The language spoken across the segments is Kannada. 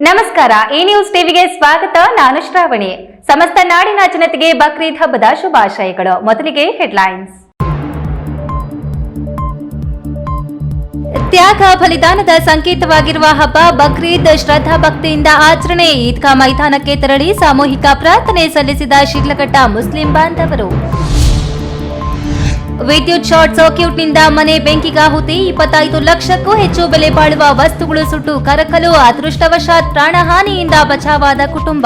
ನಮಸ್ಕಾರ. ಈ ನ್ಯೂಸ್ ಟಿವಿಗೆ ಸ್ವಾಗತ. ನಾನು ಶ್ರಾವಣಿ. ಸಮಸ್ತ ನಾಡಿನ ಜನತೆಗೆ ಬಕ್ರೀದ್ ಹಬ್ಬದ ಶುಭಾಶಯಗಳು. ಮೊದಲಿಗೆ ಹೆಡ್ಲೈನ್ಸ್. ತ್ಯಾಗ ಬಲಿದಾನದ ಸಂಕೇತವಾಗಿರುವ ಹಬ್ಬ ಬಕ್ರೀದ್ ಶ್ರದ್ಧಾ ಭಕ್ತಿಯಿಂದ ಆಚರಣೆ. ಈದ್ಗಾ ಮೈದಾನಕ್ಕೆ ತೆರಳಿ ಸಾಮೂಹಿಕ ಪ್ರಾರ್ಥನೆ ಸಲ್ಲಿಸಿದ ಶಿಡ್ಲಘಟ್ಟ ಮುಸ್ಲಿಂ ಬಾಂಧವರು. ವಿದ್ಯುತ್ ಶಾರ್ಟ್ ಸರ್ಕ್ಯೂಟ್ನಿಂದ ಮನೆ ಬೆಂಕಿಗಾಹುತಿ. 25 ಲಕ್ಷಕ್ಕೂ ಹೆಚ್ಚು ಬೆಲೆ ಬಾಳುವ ವಸ್ತುಗಳು ಸುಟ್ಟು ಕರಕಲು. ಅದೃಷ್ಟವಶಾತ್ ಪ್ರಾಣಹಾನಿಯಿಂದ ಬಚಾವಾದ ಕುಟುಂಬ.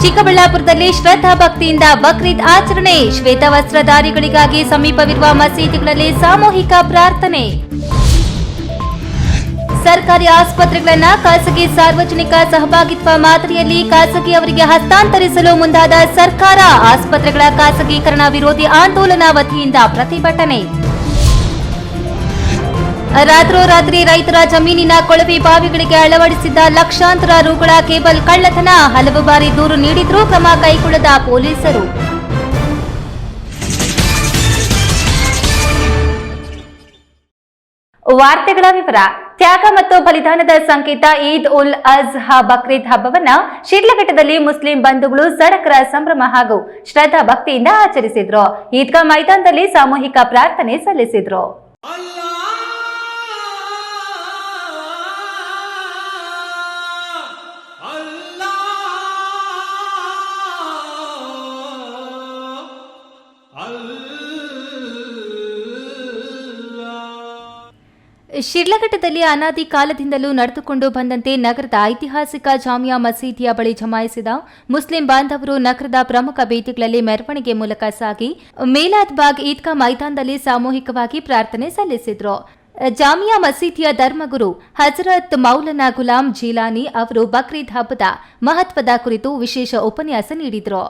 ಚಿಕ್ಕಬಳ್ಳಾಪುರದಲ್ಲಿ ಶ್ರದ್ಧಾ ಭಕ್ತಿಯಿಂದ ಬಕ್ರೀದ್ ಆಚರಣೆ. ಶ್ವೇತ ವಸ್ತ್ರಧಾರಿಗಳಿಗಾಗಿ ಸಮೀಪವಿರುವ ಮಸೀದಿಗಳಲ್ಲಿ ಸಾಮೂಹಿಕ ಪ್ರಾರ್ಥನೆ. ಸರ್ಕಾರಿ ಆಸ್ಪತ್ರೆಗಳನ್ನು ಖಾಸಗಿ ಸಾರ್ವಜನಿಕ ಸಹಭಾಗಿತ್ವ ಮಾದರಿಯಲ್ಲಿ ಖಾಸಗಿಯವರಿಗೆ ಹಸ್ತಾಂತರಿಸಲು ಮುಂದಾದ ಸರ್ಕಾರ. ಆಸ್ಪತ್ರೆಗಳ ಖಾಸಗೀಕರಣ ವಿರೋಧಿ ಆಂದೋಲನ ವತಿಯಿಂದ ಪ್ರತಿಭಟನೆ. ರಾತ್ರೋರಾತ್ರಿ ರೈತರ ಜಮೀನಿನ ಕೊಳವೆ ಬಾವಿಗಳಿಗೆ ಅಳವಡಿಸಿದ್ದ ಲಕ್ಷಾಂತರ ರುಗಳ ಕೇಬಲ್ ಕಳ್ಳತನ. ಹಲವು ಬಾರಿ ದೂರು ನೀಡಿದ್ರೂ ಕ್ರಮ ಕೈಗೊಳ್ಳದ ಪೊಲೀಸರು. ವಾರ್ತೆಗಳ ವಿವರ. ತ್ಯಾಗ ಮತ್ತು ಬಲಿದಾನದ ಸಂಕೇತ ಈದ್ ಉಲ್ ಅಜ್ಹಾ ಬಕ್ರೀದ್ ಹಬ್ಬವನ್ನ ಶಿಡ್ಲಘಟ್ಟದಲ್ಲಿ ಮುಸ್ಲಿಂ ಬಂಧುಗಳು ಸಡಗರ ಸಂಭ್ರಮ ಹಾಗೂ ಶ್ರದ್ಧಾ ಭಕ್ತಿಯಿಂದ ಆಚರಿಸಿದ್ರು. ಈದ್ಗಾ ಮೈದಾನದಲ್ಲಿ ಸಾಮೂಹಿಕ ಪ್ರಾರ್ಥನೆ ಸಲ್ಲಿಸಿದ್ರು. ಶಿಡ್ಲಘಟ್ಟದಲ್ಲಿ ಅನಾದಿ ಕಾಲದಿಂದಲೂ ನಡೆದುಕೊಂಡು ಬಂದಂತೆ ನಗರದ ಐತಿಹಾಸಿಕ ಜಾಮಿಯಾ ಮಸೀದಿಯ ಬಳಿ ಜಮಾಯಿಸಿದ ಮುಸ್ಲಿಂ ಬಾಂಧವರು ನಗರದ ಪ್ರಮುಖ ಬೀದಿಗಳಲ್ಲಿ ಮೆರವಣಿಗೆ ಮೂಲಕ ಸಾಗಿ ಮೀಲಾದ್ ಬಾಗ್ ಈದ್ಗಾ ಮೈದಾನದಲ್ಲಿ ಸಾಮೂಹಿಕವಾಗಿ ಪ್ರಾರ್ಥನೆ ಸಲ್ಲಿಸಿದರು. ಜಾಮಿಯಾ ಮಸೀದಿಯ ಧರ್ಮಗುರು ಹಜರತ್ ಮೌಲನಾ ಗುಲಾಂ ಜೀಲಾನಿ ಅವರು ಬಕ್ರೀದ್ ಹಬ್ಬದ ಮಹತ್ವದ ಕುರಿತು ವಿಶೇಷ ಉಪನ್ಯಾಸ ನೀಡಿದರು.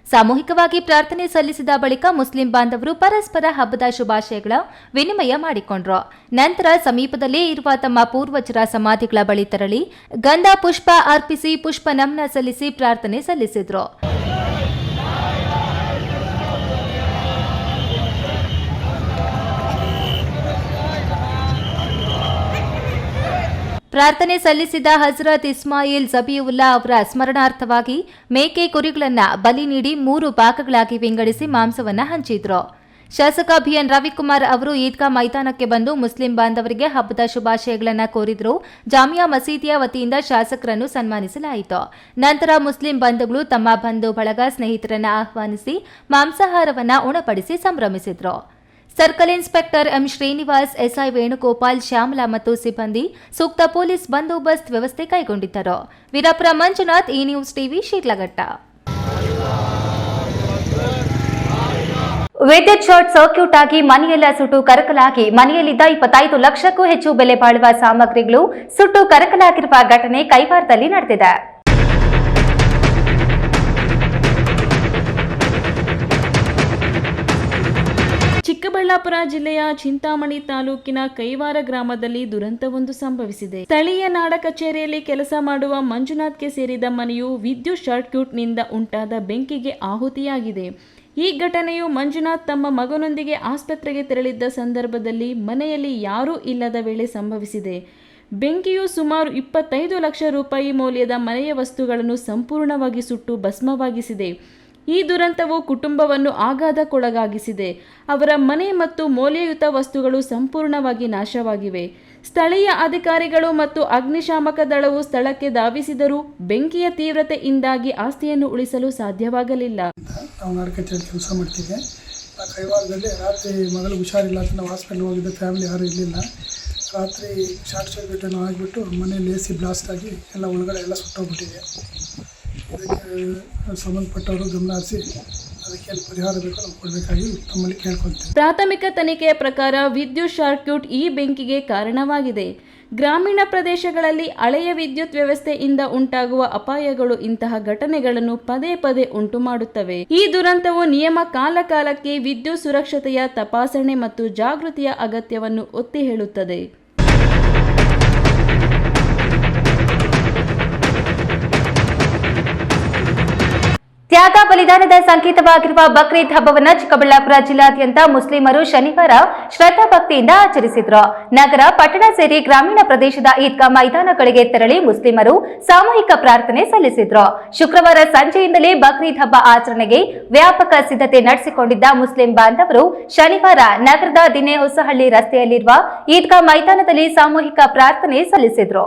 ಸಾಮೂಹಿಕವಾಗಿ ಪ್ರಾರ್ಥನೆ ಸಲ್ಲಿಸಿದ ಬಳಿಕ ಮುಸ್ಲಿಂ ಬಾಂಧವರು ಪರಸ್ಪರ ಹಬ್ಬದ ಶುಭಾಶಯಗಳ ವಿನಿಮಯ ಮಾಡಿಕೊಂಡ್ರು. ನಂತರ ಸಮೀಪದಲ್ಲೇ ಇರುವ ತಮ್ಮ ಪೂರ್ವಜರ ಸಮಾಧಿಗಳ ಬಳಿ ತೆರಳಿ ಗಂಧ ಪುಷ್ಪ ಅರ್ಪಿಸಿ ಪುಷ್ಪ ನಮನ ಸಲ್ಲಿಸಿ ಪ್ರಾರ್ಥನೆ ಸಲ್ಲಿಸಿದ್ರು. ಪ್ರಾರ್ಥನೆ ಸಲ್ಲಿಸಿದ ಹಜರತ್ ಇಸ್ಮಾಯಿಲ್ ಜಬಿಯುಲ್ಲಾ ಅವರ ಸ್ಮರಣಾರ್ಥವಾಗಿ ಮೇಕೆ ಕುರಿಗಳನ್ನು ಬಲಿ ನೀಡಿ 3 ಭಾಗಗಳಾಗಿ ವಿಂಗಡಿಸಿ ಮಾಂಸವನ್ನು ಹಂಚಿದ್ರು. ಶಾಸಕ ಬಿಎನ್ ರವಿಕುಮಾರ್ ಅವರು ಈದ್ಗಾ ಮೈದಾನಕ್ಕೆ ಬಂದು ಮುಸ್ಲಿಂ ಬಾಂಧವರಿಗೆ ಹಬ್ಬದ ಶುಭಾಶಯಗಳನ್ನು ಕೋರಿದ್ರು. ಜಾಮಿಯಾ ಮಸೀದಿಯ ವತಿಯಿಂದ ಶಾಸಕರನ್ನು ಸನ್ಮಾನಿಸಲಾಯಿತು. ನಂತರ ಮುಸ್ಲಿಂ ಬಂಧುಗಳು ತಮ್ಮ ಬಂಧು ಬಳಗ ಸ್ನೇಹಿತರನ್ನು ಆಹ್ವಾನಿಸಿ ಮಾಂಸಾಹಾರವನ್ನು ಉಣಪಡಿಸಿ ಸಂಭ್ರಮಿಸಿದ್ರು. Circle inspector M Srinivas, SI Venugopal, Shyamala ಮತ್ತು ಸಿಬ್ಬಂದಿ ಸೂಕ್ತ ಪೊಲೀಸ್ ಬಂದೋಬಸ್ತ್ ವ್ಯವಸ್ಥೆ ಕೈಗೊಂಡಿದ್ದರು. ವೀರಪುರ ಮಂಜುನಾಥ್, ಈ ನ್ಯೂಸ್ ಟಿವಿ, ಶಿಡ್ಲಘಟ್ಟ. ವಿದ್ಯುತ್ ಶಾರ್ಟ್ ಸರ್ಕ್ಯೂಟ್ ಆಗಿ ಮನೆಯೆಲ್ಲ ಸುಟ್ಟು ಕರಕಲಾಗಿ ಮನೆಯಲ್ಲಿದ್ದ 25 ಲಕ್ಷಕ್ಕೂ ಹೆಚ್ಚು ಬೆಲೆ ಬಾಳುವ ಸಾಮಗ್ರಿಗಳು ಸುಟ್ಟು ಕರಕಲಾಗಿರುವ ಘಟನೆ ಕೈವಾರದಲ್ಲಿ ನಡೆದಿದೆ. ಚಿಕ್ಕಬಳ್ಳಾಪುರ ಜಿಲ್ಲೆಯ ಚಿಂತಾಮಣಿ ತಾಲೂಕಿನ ಕೈವಾರ ಗ್ರಾಮದಲ್ಲಿ ದುರಂತವೊಂದು ಸಂಭವಿಸಿದೆ. ಸ್ಥಳೀಯ ನಾಡ ಕಚೇರಿಯಲ್ಲಿ ಕೆಲಸ ಮಾಡುವ ಮಂಜುನಾಥ್ಗೆ ಸೇರಿದ ಮನೆಯು ವಿದ್ಯುತ್ ಸರ್ಕ್ಯೂಟ್ನಿಂದ ಉಂಟಾದ ಬೆಂಕಿಗೆ ಆಹುತಿಯಾಗಿದೆ. ಈ ಘಟನೆಯು ಮಂಜುನಾಥ್ ತಮ್ಮ ಮಗನೊಂದಿಗೆ ಆಸ್ಪತ್ರೆಗೆ ತೆರಳಿದ್ದ ಸಂದರ್ಭದಲ್ಲಿ ಮನೆಯಲ್ಲಿ ಯಾರೂ ಇಲ್ಲದ ವೇಳೆ ಸಂಭವಿಸಿದೆ. ಬೆಂಕಿಯು ಸುಮಾರು 25 ಲಕ್ಷ ರೂಪಾಯಿ ಮೌಲ್ಯದ ಮನೆಯ ವಸ್ತುಗಳನ್ನು ಸಂಪೂರ್ಣವಾಗಿ ಸುಟ್ಟು ಭಸ್ಮವಾಗಿಸಿದೆ. ಈ ದುರಂತವು ಕುಟುಂಬವನ್ನು ಆಘಾತಕ್ಕೊಳಗಾಗಿಸಿದೆ. ಅವರ ಮನೆ ಮತ್ತು ಮೌಲ್ಯಯುತ ವಸ್ತುಗಳು ಸಂಪೂರ್ಣವಾಗಿ ನಾಶವಾಗಿವೆ. ಸ್ಥಳೀಯ ಅಧಿಕಾರಿಗಳು ಮತ್ತು ಅಗ್ನಿಶಾಮಕ ದಳವು ಸ್ಥಳಕ್ಕೆ ಧಾವಿಸಿದರೂ ಬೆಂಕಿಯ ತೀವ್ರತೆಯಿಂದಾಗಿ ಆಸ್ತಿಯನ್ನು ಉಳಿಸಲು ಸಾಧ್ಯವಾಗಲಿಲ್ಲ. ನಾವು ನಾಡಕಚೇರಿ ಕೆಲಸ ಮಾಡ್ತೀವಿ. ಕೈವಾರದಲ್ಲಿ ರಾತ್ರಿ ಮಗಳು ಹುಷಾರಿಲ್ಲ ಅಂತ ನಾವು ಹಾಸ್ಪಿಟಲ್ ಹೋಗಿದ್ದ, ಫ್ಯಾಮಿಲಿ ಯಾರೂ ಇರಲಿಲ್ಲ. ರಾತ್ರಿ ಶಾರ್ಟ್ ಸರ್ಕ್ಯೂಟ್ ಏನೋ ಆಗಿಬಿಟ್ಟು ಮನೆಯಲ್ಲಿ AC ಬ್ಲಾಸ್ಟ್ ಆಗಿ ಎಲ್ಲ ಒಳಗಡೆ ಎಲ್ಲ ಸುಟ್ಟೋಗ್ಬಿಟ್ಟಿದೆ. ಇದಕ್ಕೆ ಸಂಬಂಧಪಟ್ಟವರು ಗಮನ ಹರಿಸಿ ಅದಕ್ಕೆ ಪರಿಹಾರ ಬೇಕು ನಾವು ಕೊಡಬೇಕಾಗಿ ತಮ್ಮಲ್ಲಿ ಕೇಳ್ಕೊಳ್ತೀವಿ. ಪ್ರಾಥಮಿಕ ತನಿಖೆಯ ಪ್ರಕಾರ ವಿದ್ಯುತ್ ಸರ್ಕ್ಯೂಟ್ ಈ ಬೆಂಕಿಗೆ ಕಾರಣವಾಗಿದೆ. ಗ್ರಾಮೀಣ ಪ್ರದೇಶಗಳಲ್ಲಿ ಹಳೆಯ ವಿದ್ಯುತ್ ವ್ಯವಸ್ಥೆಯಿಂದ ಉಂಟಾಗುವ ಅಪಾಯಗಳು ಇಂತಹ ಘಟನೆಗಳನ್ನು ಪದೇ ಪದೇ ಉಂಟು ಮಾಡುತ್ತವೆ. ಈ ದುರಂತವು ನಿಯಮ ಕಾಲಕಾಲಕ್ಕೆ ವಿದ್ಯುತ್ ಸುರಕ್ಷತೆಯ ತಪಾಸಣೆ ಮತ್ತು ಜಾಗೃತಿಯ ಅಗತ್ಯವನ್ನು ಒತ್ತಿ ಹೇಳುತ್ತದೆ. ತ್ಯಾಗ ಬಲಿದಾನದ ಸಂಕೇತವಾಗಿರುವ ಬಕ್ರೀದ್ ಹಬ್ಬವನ್ನು ಚಿಕ್ಕಬಳ್ಳಾಪುರ ಜಿಲ್ಲಾದ್ಯಂತ ಮುಸ್ಲಿಮರು ಶನಿವಾರ ಶ್ರದ್ಧಾಭಕ್ತಿಯಿಂದ ಆಚರಿಸಿದರು. ನಗರ, ಪಟ್ಟಣ ಸೇರಿ ಗ್ರಾಮೀಣ ಪ್ರದೇಶದ ಈದ್ಗಾ ಮೈದಾನಗಳಿಗೆ ತೆರಳಿ ಮುಸ್ಲಿಮರು ಸಾಮೂಹಿಕ ಪ್ರಾರ್ಥನೆ ಸಲ್ಲಿಸಿದರು. ಶುಕ್ರವಾರ ಸಂಜೆಯಿಂದಲೇ ಬಕ್ರೀದ್ ಹಬ್ಬ ಆಚರಣೆಗೆ ವ್ಯಾಪಕ ಸಿದ್ಧತೆ ನಡೆಸಿಕೊಂಡಿದ್ದ ಮುಸ್ಲಿಂ ಬಾಂಧವರು ಶನಿವಾರ ನಗರದ ದಿನೇ ಹೊಸಹಳ್ಳಿ ರಸ್ತೆಯಲ್ಲಿರುವ ಈದ್ಗಾ ಮೈದಾನದಲ್ಲಿ ಸಾಮೂಹಿಕ ಪ್ರಾರ್ಥನೆ ಸಲ್ಲಿಸಿದರು.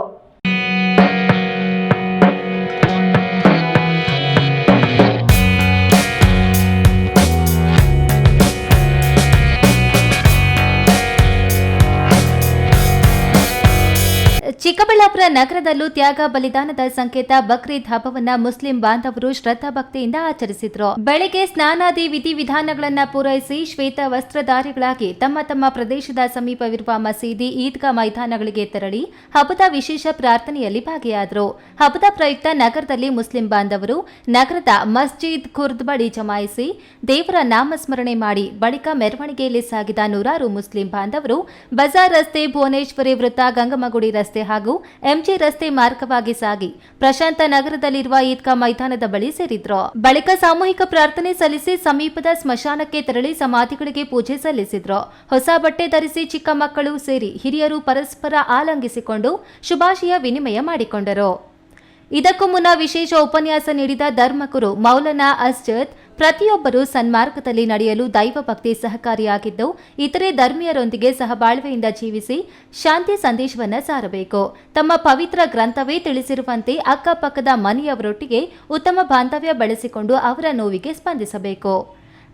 ಚಿಕ್ಕಬಳ್ಳಾಪುರ ನಗರದಲ್ಲೂ ತ್ಯಾಗ ಬಲಿದಾನದ ಸಂಕೇತ ಬಕ್ರೀದ್ ಹಬ್ಬವನ್ನ ಮುಸ್ಲಿಂ ಬಾಂಧವರು ಶ್ರದ್ಧಾಭಕ್ತಿಯಿಂದ ಆಚರಿಸಿದ್ರು. ಬೆಳಗ್ಗೆ ಸ್ನಾನಾದಿ ವಿಧಿವಿಧಾನಗಳನ್ನ ಪೂರೈಸಿ ಶ್ವೇತ ವಸ್ತ್ರಧಾರಿಗಳಾಗಿ ತಮ್ಮ ತಮ್ಮ ಪ್ರದೇಶದ ಸಮೀಪವಿರುವ ಮಸೀದಿ, ಈದ್ಗಾ ಮೈದಾನಗಳಿಗೆ ತೆರಳಿ ಹಬ್ಬದ ವಿಶೇಷ ಪ್ರಾರ್ಥನೆಯಲ್ಲಿ ಭಾಗಿಯಾದರು. ಹಬ್ಬದ ಪ್ರಯುಕ್ತ ನಗರದಲ್ಲಿ ಮುಸ್ಲಿಂ ಬಾಂಧವರು ನಗರದ ಮಸ್ಜಿದ್ ಖುರ್ದ್ ಬಳಿ ಜಮಾಯಿಸಿ ದೇವರ ನಾಮಸ್ಮರಣೆ ಮಾಡಿ ಬಳಿಕ ಮೆರವಣಿಗೆಯಲ್ಲಿ ಸಾಗಿದ ನೂರಾರು ಮುಸ್ಲಿಂ ಬಾಂಧವರು ಬಜಾರ್ ರಸ್ತೆ, ಭುವನೇಶ್ವರಿ ವೃತ್ತ, ಗಂಗಮ್ಮಗುಡಿ ರಸ್ತೆ ಹಾಗೂ ಎಂಜಿ ರಸ್ತೆ ಮಾರ್ಗವಾಗಿ ಸಾಗಿ ಪ್ರಶಾಂತ ನಗರದಲ್ಲಿರುವ ಈದ್ಗಾ ಮೈದಾನದ ಬಳಿ ಸೇರಿದ್ರು. ಬಳಿಕ ಸಾಮೂಹಿಕ ಪ್ರಾರ್ಥನೆ ಸಲ್ಲಿಸಿ ಸಮೀಪದ ಸ್ಮಶಾನಕ್ಕೆ ತೆರಳಿ ಸಮಾಧಿಗಳಿಗೆ ಪೂಜೆ ಸಲ್ಲಿಸಿದ್ರು. ಹೊಸ ಬಟ್ಟೆ ಧರಿಸಿ ಚಿಕ್ಕ ಮಕ್ಕಳು ಸೇರಿ ಹಿರಿಯರು ಪರಸ್ಪರ ಆಲಂಗಿಸಿಕೊಂಡು ಶುಭಾಶಯ ವಿನಿಮಯ ಮಾಡಿಕೊಂಡರು. ಇದಕ್ಕೂ ಮುನ್ನ ವಿಶೇಷ ಉಪನ್ಯಾಸ ನೀಡಿದ ಧರ್ಮಗುರು ಮೌಲಾನಾ ಅಸ್ಜದ್ ಪ್ರತಿಯೊಬ್ಬರೂ ಸನ್ಮಾರ್ಗದಲ್ಲಿ ನಡೆಯಲು ದೈವಭಕ್ತಿ ಸಹಕಾರಿಯಾಗಿದ್ದು, ಇತರೆ ಧರ್ಮೀಯರೊಂದಿಗೆ ಸಹಬಾಳ್ವೆಯಿಂದ ಜೀವಿಸಿ ಶಾಂತಿ ಸಂದೇಶವನ್ನು ಸಾರಬೇಕು. ತಮ್ಮ ಪವಿತ್ರ ಗ್ರಂಥವೇ ತಿಳಿಸಿರುವಂತೆ ಅಕ್ಕಪಕ್ಕದ ಮನೆಯವರೊಟ್ಟಿಗೆ ಉತ್ತಮ ಬಾಂಧವ್ಯ ಬೆಳೆಸಿಕೊಂಡು ಅವರ ನೋವಿಗೆ ಸ್ಪಂದಿಸಬೇಕು.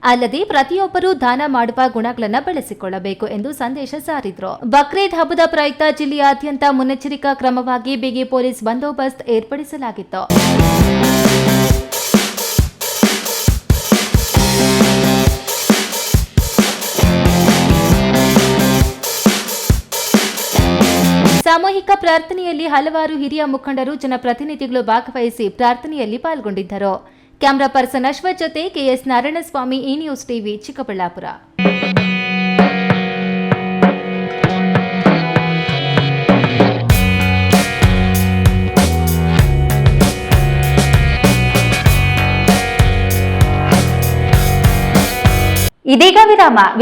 ಅಲ್ಲದೆ ಪ್ರತಿಯೊಬ್ಬರೂ ದಾನ ಮಾಡುವ ಗುಣಗಳನ್ನು ಬೆಳೆಸಿಕೊಳ್ಳಬೇಕು ಎಂದು ಸಂದೇಶ ಸಾರಿದ್ರು. ಬಕ್ರೀದ್ ಹಬ್ಬದ ಪ್ರಯುಕ್ತ ಜಿಲ್ಲೆಯಾದ್ಯಂತ ಮುನ್ನೆಚ್ಚರಿಕಾ ಕ್ರಮವಾಗಿ ಬಿಗಿ ಪೊಲೀಸ್ ಬಂದೋಬಸ್ತ್ ಏರ್ಪಡಿಸಲಾಗಿತ್ತು. ಸಾಮೂಹಿಕ ಪ್ರಾರ್ಥನೆಯಲ್ಲಿ ಹಲವಾರು ಹಿರಿಯ ಮುಖಂಡರು, ಜನಪ್ರತಿನಿಧಿಗಳು ಭಾಗವಹಿಸಿ ಪ್ರಾರ್ಥನೆಯಲ್ಲಿ ಪಾಲ್ಗೊಂಡಿದ್ದರು. ಕ್ಯಾಮರಾ ಪರ್ಸನ್ ಅಶ್ವಥ್ ಜೊತೆ ಕೆಎಸ್ ನಾರಾಯಣಸ್ವಾಮಿ, ಈ ನ್ಯೂಸ್ ಟಿವಿ, ಚಿಕ್ಕಬಳ್ಳಾಪುರ. ಇದೀಗ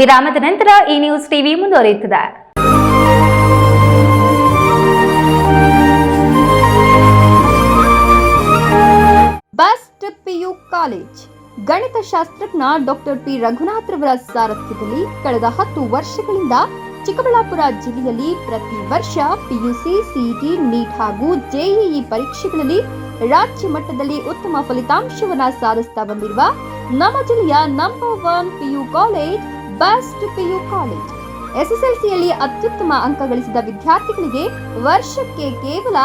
ವಿರಾಮದ ನಂತರ ಈ ನ್ಯೂಸ್ ಟಿವಿ ಮುಂದುವರಿಯುತ್ತದೆ. Best PU college. ಗಣಿತಶಾಸ್ತ್ರಜ್ಞ ಡಾಕ್ಟರ್ ಪಿ ರಘುನಾಥ್ ರವರ ಸಾರಥ್ಯದಲ್ಲಿ ಕಳೆದ 10 ವರ್ಷಗಳಿಂದ ಚಿಕ್ಕಬಳ್ಳಾಪುರ ಜಿಲ್ಲೆಯಲ್ಲಿ ಪ್ರತಿ ವರ್ಷ ಪಿಯುಸಿ, ಸಿಇಟಿ, ನೀಟ್ ಹಾಗೂ ಜೆಇಇ ಪರೀಕ್ಷೆಗಳಲ್ಲಿ ರಾಜ್ಯ ಮಟ್ಟದಲ್ಲಿ ಉತ್ತಮ ಫಲಿತಾಂಶವನ್ನು ಸಾಧಿಸುತ್ತಾ ಬಂದಿರುವ ನಮ್ಮ ಜಿಲ್ಲೆಯ number 1 PU college best PU college. ಎಸ್ಎಸ್ಎಲ್ಸಿಯಲ್ಲಿ ಅತ್ಯುತ್ತಮ ಅಂಕ ಗಳಿಸಿದ ವಿದ್ಯಾರ್ಥಿಗಳಿಗೆ ವರ್ಷಕ್ಕೆ ಕೇವಲ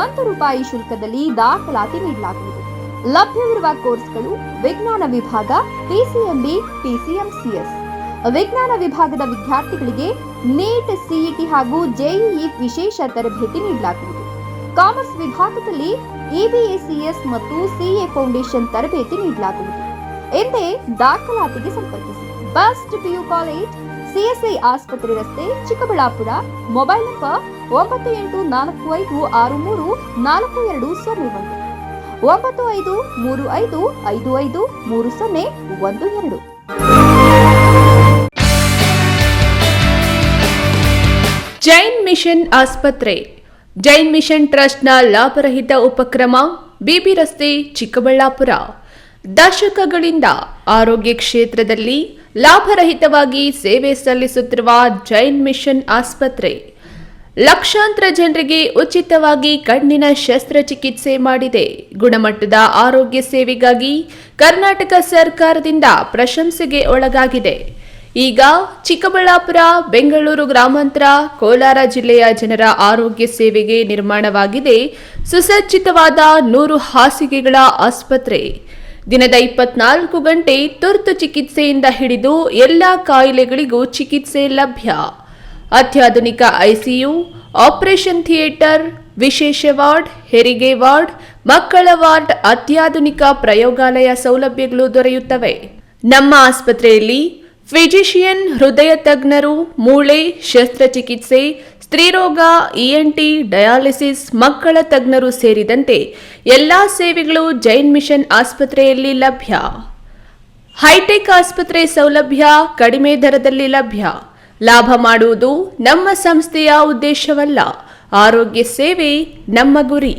₹1 ಶುಲ್ಕದಲ್ಲಿ ದಾಖಲಾತಿ ನೀಡಲಾಗುವುದು. ಲಭ್ಯವಿರುವ ಕೋರ್ಸ್ಗಳು: ವಿಜ್ಞಾನ ವಿಭಾಗ, ಪಿಸಿಎಂಬಿ, ಪಿಸಿಎಂಸಿಎಸ್. ವಿಜ್ಞಾನ ವಿಭಾಗದ ವಿದ್ಯಾರ್ಥಿಗಳಿಗೆ ನೀಟ್, ಸಿಇಟಿ ಹಾಗೂ ಜೆಇಇ ವಿಶೇಷ ತರಬೇತಿ ನೀಡಲಾಗುವುದು. ಕಾಮರ್ಸ್ ವಿಭಾಗದಲ್ಲಿ ಇಬಿಎಸಿಎಸ್ ಮತ್ತು ಸಿಎ ಫೌಂಡೇಶನ್ ತರಬೇತಿ ನೀಡಲಾಗುವುದು. ಎಂದೇ ದಾಖಲಾತಿಗೆ ಸಂಪರ್ಕಿಸಿ. ಬೆಸ್ಟ್ ಪಿಯು ಕಾಲೇಜ್, ಸಿಎಸ್ಐ ಆಸ್ಪತ್ರೆ ರಸ್ತೆ, Chikkaballapur. Mobile number 9845634201, 9535553012. Jain mission ಆಸ್ಪತ್ರೆ. ಜೈನ್ ಮಿಷನ್ ಟ್ರಸ್ಟ್ನ ಲಾಭರಹಿತ ಉಪಕ್ರಮ, ಬಿಬಿ ರಸ್ತೆ, ಚಿಕ್ಕಬಳ್ಳಾಪುರ. ದಶಕಗಳಿಂದ ಆರೋಗ್ಯ ಕ್ಷೇತ್ರದಲ್ಲಿ ಲಾಭರಹಿತವಾಗಿ ಸೇವೆ ಸಲ್ಲಿಸುತ್ತಿರುವ ಜೈನ್ ಮಿಷನ್ ಆಸ್ಪತ್ರೆ ಲಕ್ಷಾಂತರ ಜನರಿಗೆ ಉಚಿತವಾಗಿ ಕಣ್ಣಿನ ಶಸ್ತ್ರಚಿಕಿತ್ಸೆ ಮಾಡಿದೆ. ಗುಣಮಟ್ಟದ ಆರೋಗ್ಯ ಸೇವೆಗಾಗಿ ಕರ್ನಾಟಕ ಸರ್ಕಾರದಿಂದ ಪ್ರಶಂಸೆಗೆ ಒಳಗಾಗಿದೆ. ಈಗ ಚಿಕ್ಕಬಳ್ಳಾಪುರ, ಬೆಂಗಳೂರು ಗ್ರಾಮಾಂತರ, ಕೋಲಾರ ಜಿಲ್ಲೆಯ ಜನರ ಆರೋಗ್ಯ ಸೇವೆಗೆ ನಿರ್ಮಾಣವಾಗಿದೆ ಸುಸಜ್ಜಿತವಾದ 100 ಹಾಸಿಗೆಗಳ ಆಸ್ಪತ್ರೆ. ದಿನದ 24 ಗಂಟೆ ತುರ್ತು ಚಿಕಿತ್ಸೆಯಿಂದ ಹಿಡಿದು ಎಲ್ಲ ಕಾಯಿಲೆಗಳಿಗೂ ಚಿಕಿತ್ಸೆ ಲಭ್ಯ. ಅತ್ಯಾಧುನಿಕ ಐಸಿಯು, ಆಪರೇಷನ್ ಥಿಯೇಟರ್, ವಿಶೇಷ ವಾರ್ಡ್, ಹೆರಿಗೆ ವಾರ್ಡ್, ಮಕ್ಕಳ ವಾರ್ಡ್, ಅತ್ಯಾಧುನಿಕ ಪ್ರಯೋಗಾಲಯ ಸೌಲಭ್ಯಗಳು ದೊರೆಯುತ್ತವೆ. ನಮ್ಮ ಆಸ್ಪತ್ರೆಯಲ್ಲಿ ಫಿಜಿಷಿಯನ್, ಹೃದಯ ತಜ್ಞರು, ಮೂಳೆ ಶಸ್ತ್ರಚಿಕಿತ್ಸೆ, ಸ್ತ್ರೀರೋಗ, ENT, ಡಯಾಲಿಸಿಸ್, ಮಕ್ಕಳ ತಜ್ಞರು ಸೇರಿದಂತೆ ಎಲ್ಲಾ ಸೇವೆಗಳು ಜೈನ್ ಮಿಷನ್ ಆಸ್ಪತ್ರೆಯಲ್ಲಿ ಲಭ್ಯ. ಹೈಟೆಕ್ ಆಸ್ಪತ್ರೆ ಸೌಲಭ್ಯ ಕಡಿಮೆ ದರದಲ್ಲಿ ಲಭ್ಯ. ಲಾಭ ಮಾಡುವುದು ನಮ್ಮ ಸಂಸ್ಥೆಯ ಉದ್ದೇಶವಲ್ಲ, ಆರೋಗ್ಯ ಸೇವೆ ನಮ್ಮ ಗುರಿ.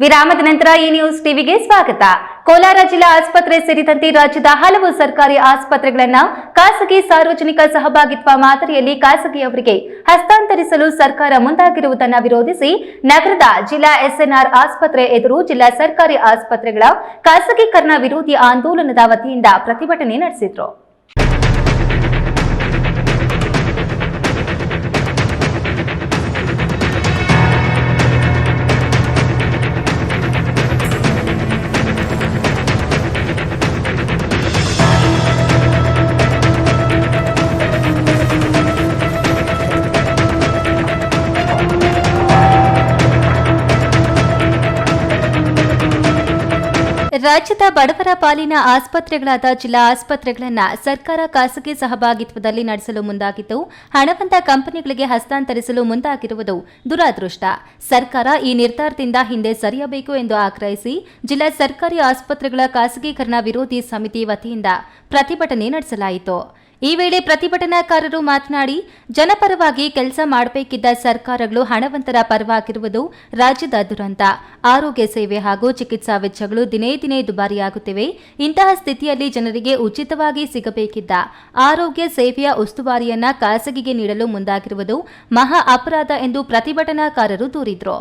ವಿರಾಮದ ನಂತರ ಈ ನ್ಯೂಸ್ ಟಿವಿಗೆ ಸ್ವಾಗತ. ಕೋಲಾರ ಜಿಲ್ಲಾ ಆಸ್ಪತ್ರೆ ಸೇರಿದಂತೆ ರಾಜ್ಯದ ಹಲವು ಸರ್ಕಾರಿ ಆಸ್ಪತ್ರೆಗಳನ್ನು ಖಾಸಗಿ ಸಾರ್ವಜನಿಕ ಸಹಭಾಗಿತ್ವ ಮಾದರಿಯಲ್ಲಿ ಖಾಸಗಿಯವರಿಗೆ ಹಸ್ತಾಂತರಿಸಲು ಸರ್ಕಾರ ಮುಂದಾಗಿರುವುದನ್ನು ವಿರೋಧಿಸಿ ನಗರದ ಜಿಲ್ಲಾ SNR ಆಸ್ಪತ್ರೆ ಎದುರು ಜಿಲ್ಲಾ ಸರ್ಕಾರಿ ಆಸ್ಪತ್ರೆಗಳ ಖಾಸಗೀಕರಣ ವಿರೋಧಿ ಆಂದೋಲನದ ವತಿಯಿಂದ ಪ್ರತಿಭಟನೆ ನಡೆಸಿದರು. ರಾಜ್ಯದ ಬಡವರ ಪಾಲಿನ ಆಸ್ಪತ್ರೆಗಳಾದ ಜಿಲ್ಲಾ ಆಸ್ಪತ್ರೆಗಳನ್ನು ಸರ್ಕಾರ ಖಾಸಗಿ ಸಹಭಾಗಿತ್ವದಲ್ಲಿ ನಡೆಸಲು ಮುಂದಾಗಿದ್ದು, ಹಣವಂತ ಕಂಪನಿಗಳಿಗೆ ಹಸ್ತಾಂತರಿಸಲು ಮುಂದಾಗಿರುವುದು ದುರಾದೃಷ್ಟ. ಸರ್ಕಾರ ಈ ನಿರ್ಧಾರದಿಂದ ಹಿಂದೆ ಸರಿಯಬೇಕು ಎಂದು ಆಗ್ರಹಿಸಿ ಜಿಲ್ಲಾ ಸರ್ಕಾರಿ ಆಸ್ಪತ್ರೆಗಳ ಖಾಸಗೀಕರಣ ವಿರೋಧಿ ಸಮಿತಿ ವತಿಯಿಂದ ಪ್ರತಿಭಟನೆ ನಡೆಸಲಾಯಿತು. ಈ ವೇಳೆ ಪ್ರತಿಭಟನಾಕಾರರು ಮಾತನಾಡಿ, ಜನಪರವಾಗಿ ಕೆಲಸ ಮಾಡಬೇಕಿದ್ದ ಸರ್ಕಾರಗಳು ಹಣವಂತರ ಪರವಾಗಿರುವುದು ರಾಜ್ಯದ ದುರಂತ. ಆರೋಗ್ಯ ಸೇವೆ ಹಾಗೂ ಚಿಕಿತ್ಸಾ ವೆಚ್ಚಗಳು ದಿನೇ ದಿನೇ ದುಬಾರಿಯಾಗುತ್ತಿವೆ. ಇಂತಹ ಸ್ಥಿತಿಯಲ್ಲಿ ಜನರಿಗೆ ಉಚಿತವಾಗಿ ಸಿಗಬೇಕಿದ್ದ ಆರೋಗ್ಯ ಸೇವೆಯ ಉಸ್ತುವಾರಿಯನ್ನ ಖಾಸಗಿಗೆ ನೀಡಲು ಮುಂದಾಗಿರುವುದು ಮಹಾ ಅಪರಾಧ ಎಂದು ಪ್ರತಿಭಟನಾಕಾರರು ದೂರಿದರು.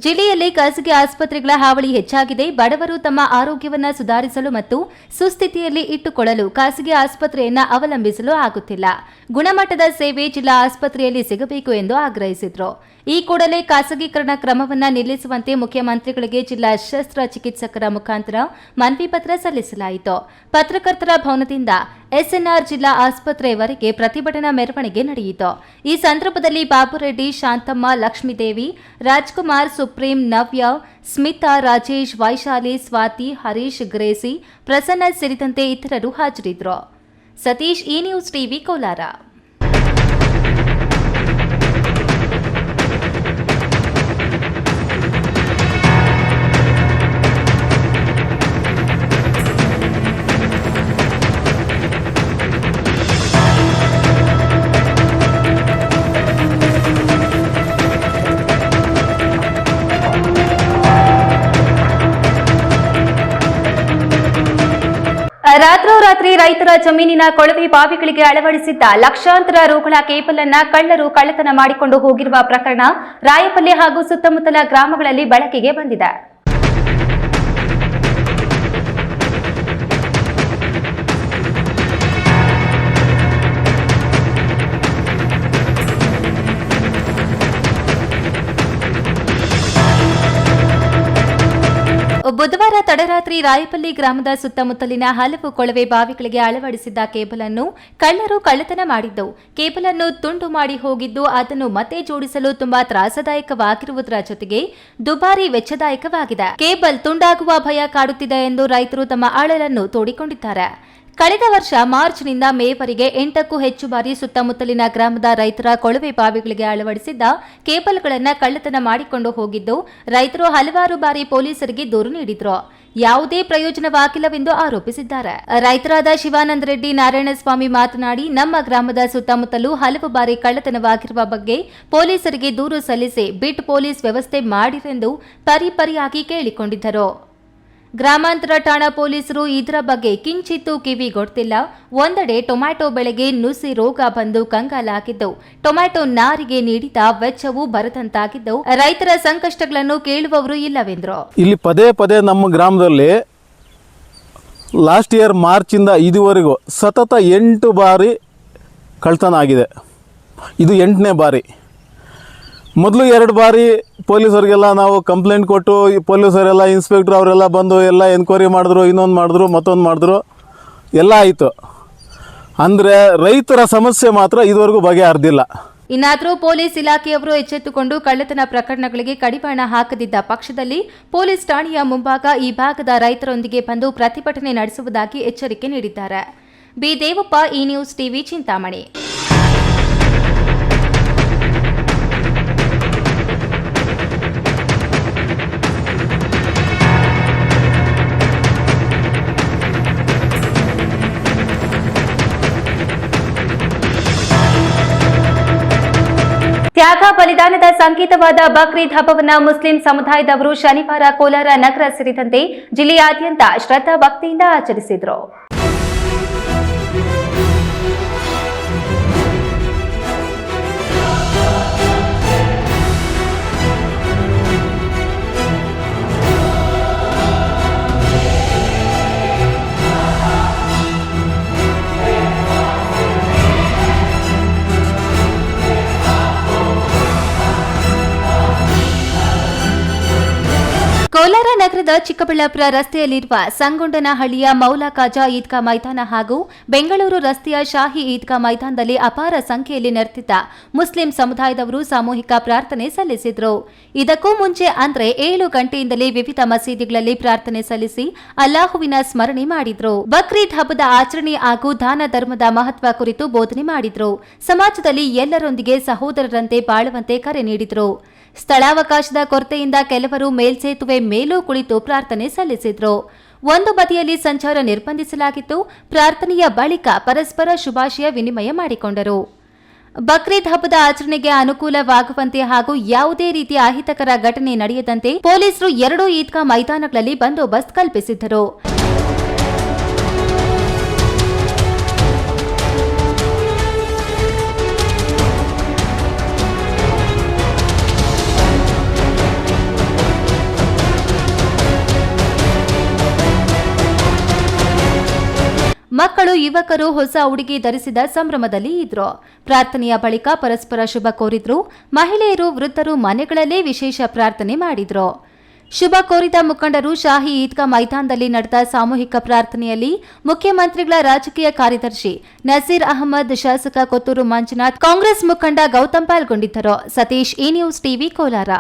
ಜಿಲ್ಲೆಯಲ್ಲಿ ಖಾಸಗಿ ಆಸ್ಪತ್ರೆಗಳ ಹಾವಳಿ ಹೆಚ್ಚಾಗಿದೆ. ಬಡವರು ತಮ್ಮ ಆರೋಗ್ಯವನ್ನು ಸುಧಾರಿಸಲು ಮತ್ತು ಸುಸ್ಥಿತಿಯಲ್ಲಿ ಇಟ್ಟುಕೊಳ್ಳಲು ಖಾಸಗಿ ಆಸ್ಪತ್ರೆಯನ್ನು ಅವಲಂಬಿಸಲು ಆಗುತ್ತಿಲ್ಲ. ಗುಣಮಟ್ಟದ ಸೇವೆ ಜಿಲ್ಲಾ ಆಸ್ಪತ್ರೆಯಲ್ಲಿ ಸಿಗಬೇಕು ಎಂದು ಆಗ್ರಹಿಸಿದರು. ಈ ಕೂಡಲೇ ಖಾಸಗೀಕರಣ ಕ್ರಮವನ್ನು ನಿಲ್ಲಿಸುವಂತೆ ಮುಖ್ಯಮಂತ್ರಿಗಳಿಗೆ ಜಿಲ್ಲಾ ಶಸ್ತ್ರಚಿಕಿತ್ಸಕರ ಮುಖಾಂತರ ಮನವಿ ಪತ್ರ ಸಲ್ಲಿಸಲಾಯಿತು. ಪತ್ರಕರ್ತರ ಭವನದಿಂದ SNR ಜಿಲ್ಲಾ ಆಸ್ಪತ್ರೆಯವರೆಗೆ ಪ್ರತಿಭಟನಾ ಮೆರವಣಿಗೆ ನಡೆಯಿತು. ಈ ಸಂದರ್ಭದಲ್ಲಿ ಬಾಬುರೆಡ್ಡಿ, ಶಾಂತಮ್ಮ, ಲಕ್ಷ್ಮೀದೇವಿ, ರಾಜ್ಕುಮಾರ್, ಸುಪ್ರೀಂ, ನವ್ಯ, ಸ್ಮಿತಾ, ರಾಜೇಶ್, ವೈಶಾಲಿ, ಸ್ವಾತಿ, ಹರೀಶ್, ಗ್ರೇಸಿ, ಪ್ರಸನ್ನ ಸೇರಿದಂತೆ ಇತರರು ಹಾಜರಿದ್ದರು. ಸತೀಶ್, ಈ ನ್ಯೂಸ್ ಟಿವಿ, ಕೋಲಾರ. ರಾತ್ರೋರಾತ್ರಿ ರೈತರ ಜಮೀನಿನ ಕೊಳವೆ ಬಾವಿಗಳಿಗೆ ಅಳವಡಿಸಿದ್ದ ಲಕ್ಷಾಂತರ ರುಗಳ ಕೇಬಲ್ ಅನ್ನ ಕಳ್ಳರು ಕಳ್ಳತನ ಮಾಡಿಕೊಂಡು ಹೋಗಿರುವ ಪ್ರಕರಣ ರಾಯಪಲ್ಲಿ ಹಾಗೂ ಸುತ್ತಮುತ್ತಲ ಗ್ರಾಮಗಳಲ್ಲಿ ಬೆಳಕಿಗೆ ಬಂದಿದೆ. ಬುಧವಾರ ತಡರಾತ್ರಿ ರಾಯಪಲ್ಲಿ ಗ್ರಾಮದ ಸುತ್ತಮುತ್ತಲಿನ ಹಲವು ಕೊಳವೆ ಬಾವಿಗಳಿಗೆ ಅಳವಡಿಸಿದ್ದ ಕೇಬಲ್ ಅನ್ನು ಕಳ್ಳರು ಕಳ್ಳತನ ಮಾಡಿದ್ದು, ಕೇಬಲ್ ಅನ್ನು ತುಂಡು ಮಾಡಿ ಹೋಗಿದ್ದು, ಅದನ್ನು ಮತ್ತೆ ಜೋಡಿಸಲು ತುಂಬಾ ತ್ರಾಸದಾಯಕವಾಗಿರುವುದರ ಜೊತೆಗೆ ದುಬಾರಿ ವೆಚ್ಚದಾಯಕವಾಗಿದೆ. ಕೇಬಲ್ ತುಂಡಾಗುವ ಭಯ ಕಾಡುತ್ತಿದೆ ಎಂದು ರೈತರು ತಮ್ಮ ಅಳಲನ್ನು ತೋಡಿಕೊಂಡಿದ್ದಾರೆ. ಕಳೆದ ವರ್ಷ ಮಾರ್ಚ್ನಿಂದ ಮೇವರೆಗೆ 8ಕ್ಕೂ ಹೆಚ್ಚು ಬಾರಿ ಸುತ್ತಮುತ್ತಲಿನ ಗ್ರಾಮದ ರೈತರ ಕೊಳವೆ ಬಾವಿಗಳಿಗೆ ಅಳವಡಿಸಿದ್ದ ಕೇಬಲ್ಗಳನ್ನು ಕಳ್ಳತನ ಮಾಡಿಕೊಂಡು ಹೋಗಿದ್ದು, ರೈತರು ಹಲವಾರು ಬಾರಿ ಪೊಲೀಸರಿಗೆ ದೂರು ನೀಡಿದ್ರು. ಯಾವುದೇ ಪ್ರಯೋಜನವಾಗಿಲ್ಲವೆಂದು ಆರೋಪಿಸಿದ್ದಾರೆ. ರೈತರಾದ ಶಿವಾನಂದ ರೆಡ್ಡಿ, ನಾರಾಯಣಸ್ವಾಮಿ ಮಾತನಾಡಿ, ನಮ್ಮ ಗ್ರಾಮದ ಸುತ್ತಮುತ್ತಲೂ ಹಲವು ಬಾರಿ ಕಳ್ಳತನವಾಗಿರುವ ಬಗ್ಗೆ ಪೊಲೀಸರಿಗೆ ದೂರು ಸಲ್ಲಿಸಿ ಬಿಟ್ ಪೊಲೀಸ್ ವ್ಯವಸ್ಥೆ ಮಾಡಿರೆಂದು ಪರಿಪರಿಯಾಗಿ ಕೇಳಿಕೊಂಡಿದ್ದರು. ಗ್ರಾಮಾಂತರ ಠಾಣಾ ಪೊಲೀಸರು ಇದರ ಬಗ್ಗೆ ಕಿಂಚಿತ್ತೂ ಕಿವಿಗೊಡ್ತಿಲ್ಲ. ಒಂದೆಡೆ ಟೊಮ್ಯಾಟೊ ಬೆಳೆಗೆ ನುಸಿ ರೋಗ ಬಂದು ಕಂಗಾಲಾಗಿದ್ದು, ಟೊಮ್ಯಾಟೊ ನಾರಿಗೆ ನೀಡಿದ ವೆಚ್ಚವೂ ಬರದಂತಾಗಿದ್ದು, ರೈತರ ಸಂಕಷ್ಟಗಳನ್ನು ಕೇಳುವವರು ಇಲ್ಲವೆಂದರು. ಇಲ್ಲಿ ಪದೇ ಪದೇ ನಮ್ಮ ಗ್ರಾಮದಲ್ಲಿ ಲಾಸ್ಟ್ ಇಯರ್ ಮಾರ್ಚಿಂದ ಇದುವರೆಗೂ ಸತತ 8 ಬಾರಿ ಕಳ್ತನ ಆಗಿದೆ. ಇದು 8ನೇ ಬಾರಿ. ಮೊದಲು 2 ಬಾರಿ ಪೊಲೀಸರಿಗೆಲ್ಲ ನಾವು ಕಂಪ್ಲೇಂಟ್ ಕೊಟ್ಟು, ಈ ಪೊಲೀಸರೆಲ್ಲ ಇನ್ಸ್ಪೆಕ್ಟ್ರ್ ಅವರೆಲ್ಲ ಬಂದು ಎಲ್ಲ ಎನ್ಕ್ವೈರಿ ಮಾಡಿದ್ರು, ಇನ್ನೊಂದು ಮಾಡಿದ್ರು, ಮತ್ತೊಂದು ಮಾಡಿದ್ರು, ಎಲ್ಲ ಆಯಿತು. ಅಂದರೆ ರೈತರ ಸಮಸ್ಯೆ ಮಾತ್ರ ಇದುವರೆಗೂ ಬಗೆಹರಿದಿಲ್ಲ. ಇನ್ನಾದರೂ ಪೊಲೀಸ್ ಇಲಾಖೆಯವರು ಎಚ್ಚೆತ್ತುಕೊಂಡು ಕಳ್ಳತನ ಪ್ರಕರಣಗಳಿಗೆ ಕಡಿವಾಣ ಹಾಕದಿದ್ದ ಪಕ್ಷದಲ್ಲಿ ಪೊಲೀಸ್ ಠಾಣೆಯ ಮುಂಭಾಗ ಈ ಭಾಗದ ರೈತರೊಂದಿಗೆ ಬಂದು ಪ್ರತಿಭಟನೆ ನಡೆಸುವುದಾಗಿ ಎಚ್ಚರಿಕೆ ನೀಡಿದ್ದಾರೆ. ಬಿ ದೇವಪ್ಪ, ಈ ನ್ಯೂಸ್ ಟಿವಿ, ಚಿಂತಾಮಣಿ. ತ್ಯಾಗ ಬಲಿದಾನದ ಸಂಕೇತವಾದ ಬಕ್ರೀದ್ ಹಬ್ಬವನ್ನು ಮುಸ್ಲಿಂ ಸಮುದಾಯದವರು ಶನಿವಾರ ಕೋಲಾರ ನಗರ ಸೇರಿದಂತೆ ಜಿಲ್ಲೆಯಾದ್ಯಂತ ಶ್ರದ್ಧಾ ಭಕ್ತಿಯಿಂದ ಆಚರಿಸಿದರು. ಕೋಲಾರ ನಗರದ ಚಿಕ್ಕಬಳ್ಳಾಪುರ ರಸ್ತೆಯಲ್ಲಿರುವ ಸಂಗೊಂಡನಹಳ್ಳಿಯ ಮೌಲಾ ಖಾಜಾ ಈದ್ಗಾ ಮೈದಾನ ಹಾಗೂ ಬೆಂಗಳೂರು ರಸ್ತೆಯ ಶಾಹಿ ಈದ್ಗಾ ಮೈದಾನದಲ್ಲಿ ಅಪಾರ ಸಂಖ್ಯೆಯಲ್ಲಿ ನೆರೆದಿದ್ದ ಮುಸ್ಲಿಂ ಸಮುದಾಯದವರು ಸಾಮೂಹಿಕ ಪ್ರಾರ್ಥನೆ ಸಲ್ಲಿಸಿದರು. ಇದಕ್ಕೂ ಮುಂಚೆ ಅಂದ್ರೆ 7 ಗಂಟೆಯಿಂದಲೇ ವಿವಿಧ ಮಸೀದಿಗಳಲ್ಲಿ ಪ್ರಾರ್ಥನೆ ಸಲ್ಲಿಸಿ ಅಲ್ಲಾಹುವಿನ ಸ್ಮರಣೆ ಮಾಡಿದ್ರು. ಬಕ್ರೀದ್ ಹಬ್ಬದ ಆಚರಣೆ ಹಾಗೂ ದಾನ ಧರ್ಮದ ಮಹತ್ವ ಕುರಿತು ಬೋಧನೆ ಮಾಡಿದ್ರು. ಸಮಾಜದಲ್ಲಿ ಎಲ್ಲರೊಂದಿಗೆ ಸಹೋದರರಂತೆ ಬಾಳುವಂತೆ ಕರೆ ನೀಡಿದ್ರು. ಸ್ಥಳಾವಕಾಶದ ಕೊರತೆಯಿಂದ ಕೆಲವರು ಮೇಲ್ಸೇತುವೆ ಮೇಲೂ ಕುಳಿತು ಪ್ರಾರ್ಥನೆ ಸಲ್ಲಿಸಿದ್ರು. ಒಂದು ಬದಿಯಲ್ಲಿ ಸಂಚಾರ ನಿರ್ಬಂಧಿಸಲಾಗಿತ್ತು. ಪ್ರಾರ್ಥನೆಯ ಬಳಿಕ ಪರಸ್ಪರ ಶುಭಾಶಯ ವಿನಿಮಯ ಮಾಡಿಕೊಂಡರು. ಬಕ್ರೀದ್ ಹಬ್ಬದ ಆಚರಣೆಗೆ ಅನುಕೂಲವಾಗುವಂತೆ ಹಾಗೂ ಯಾವುದೇ ರೀತಿಯ ಅಹಿತಕರ ಘಟನೆ ನಡೆಯದಂತೆ ಪೊಲೀಸರು 2 ಈದ್ಗಾ ಮೈದಾನಗಳಲ್ಲಿ ಬಂದೋಬಸ್ತ್ ಕಲ್ಪಿಸಿದ್ದರು. ಮಕ್ಕಳು, ಯುವಕರು ಹೊಸ ಉಡುಗೆ ಧರಿಸಿದ ಸಂಭ್ರಮದಲ್ಲಿ ಇದ್ರು. ಪ್ರಾರ್ಥನೆಯ ಬಳಿಕ ಪರಸ್ಪರ ಶುಭ ಕೋರಿದ್ರು. ಮಹಿಳೆಯರು, ವೃದ್ಧರು ಮನೆಗಳಲ್ಲೇ ವಿಶೇಷ ಪ್ರಾರ್ಥನೆ ಮಾಡಿದ್ರು. ಶುಭ ಕೋರಿದ ಮುಖಂಡರು ಶಾಹಿ ಈದ್ಗಾ ಮೈದಾನದಲ್ಲಿ ನಡೆದ ಸಾಮೂಹಿಕ ಪ್ರಾರ್ಥನೆಯಲ್ಲಿ ಮುಖ್ಯಮಂತ್ರಿಗಳ ರಾಜಕೀಯ ಕಾರ್ಯದರ್ಶಿ ನಸೀರ್ ಅಹಮದ್, ಶಾಸಕ ಕೊತ್ತೂರು ಮಂಜುನಾಥ್, ಕಾಂಗ್ರೆಸ್ ಮುಖಂಡ ಗೌತಮ್ ಪಾಲ್ಗೊಂಡಿದ್ದರು. ಸತೀಶ್, ಈ ನ್ಯೂಸ್ ಟಿವಿ, ಕೋಲಾರ.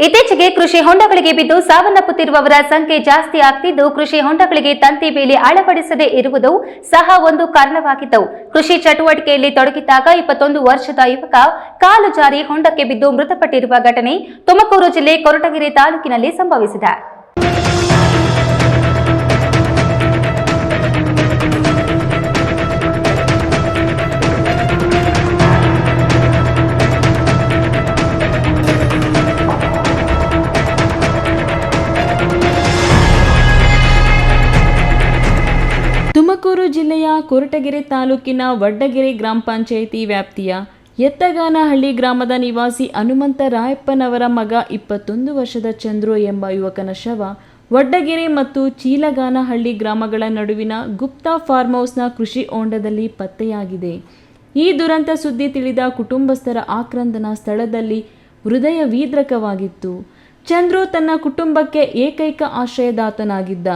ಇತ್ತೀಚೆಗೆ ಕೃಷಿ ಹೊಂಡಗಳಿಗೆ ಬಿದ್ದು ಸಾವನ್ನಪ್ಪುತ್ತಿರುವವರ ಸಂಖ್ಯೆ ಜಾಸ್ತಿ ಆಗ್ತಿದ್ದು, ಕೃಷಿ ಹೊಂಡಗಳಿಗೆ ತಂತಿ ಬೇಲಿ ಅಳವಡಿಸದೇ ಇರುವುದು ಸಹ ಒಂದು ಕಾರಣವಾಗಿದ್ದು, ಕೃಷಿ ಚಟುವಟಿಕೆಯಲ್ಲಿ ತೊಡಗಿದ್ದಾಗ 21 ವರ್ಷದ ಯುವಕ ಕಾಲು ಜಾರಿ ಹೊಂಡಕ್ಕೆ ಬಿದ್ದು ಮೃತಪಟ್ಟಿರುವ ಘಟನೆ ತುಮಕೂರು ಜಿಲ್ಲೆ ಕೊರಟಗೆರೆ ತಾಲೂಕಿನಲ್ಲಿ ಸಂಭವಿಸಿದೆ. ತುಮಕೂರು ಜಿಲ್ಲೆಯ ಕೊರಟಗೆರೆ ತಾಲೂಕಿನ ವಡ್ಡಗೆರೆ ಗ್ರಾಮ ಪಂಚಾಯಿತಿ ವ್ಯಾಪ್ತಿಯ ಎತ್ತಗಾನಹಳ್ಳಿ ಗ್ರಾಮದ ನಿವಾಸಿ ಹನುಮಂತ ರಾಯಪ್ಪನವರ ಮಗ 21 ವರ್ಷದ ಚಂದ್ರು ಎಂಬ ಯುವಕನ ಶವ ವಡ್ಡಗೆರೆ ಮತ್ತು ಚೀಲಗಾನಹಳ್ಳಿ ಗ್ರಾಮಗಳ ನಡುವಿನ ಗುಪ್ತಾ ಫಾರ್ಮ್ ಹೌಸ್ನ ಕೃಷಿ ಹೊಂಡದಲ್ಲಿ ಪತ್ತೆಯಾಗಿದೆ. ಈ ದುರಂತ ಸುದ್ದಿ ತಿಳಿದ ಕುಟುಂಬಸ್ಥರ ಆಕ್ರಂದನ ಸ್ಥಳದಲ್ಲಿ ಹೃದಯ ವಿದ್ರಕವಾಗಿತ್ತು. ಚಂದ್ರು ತನ್ನ ಕುಟುಂಬಕ್ಕೆ ಏಕೈಕ ಆಶ್ರಯದಾತನಾಗಿದ್ದ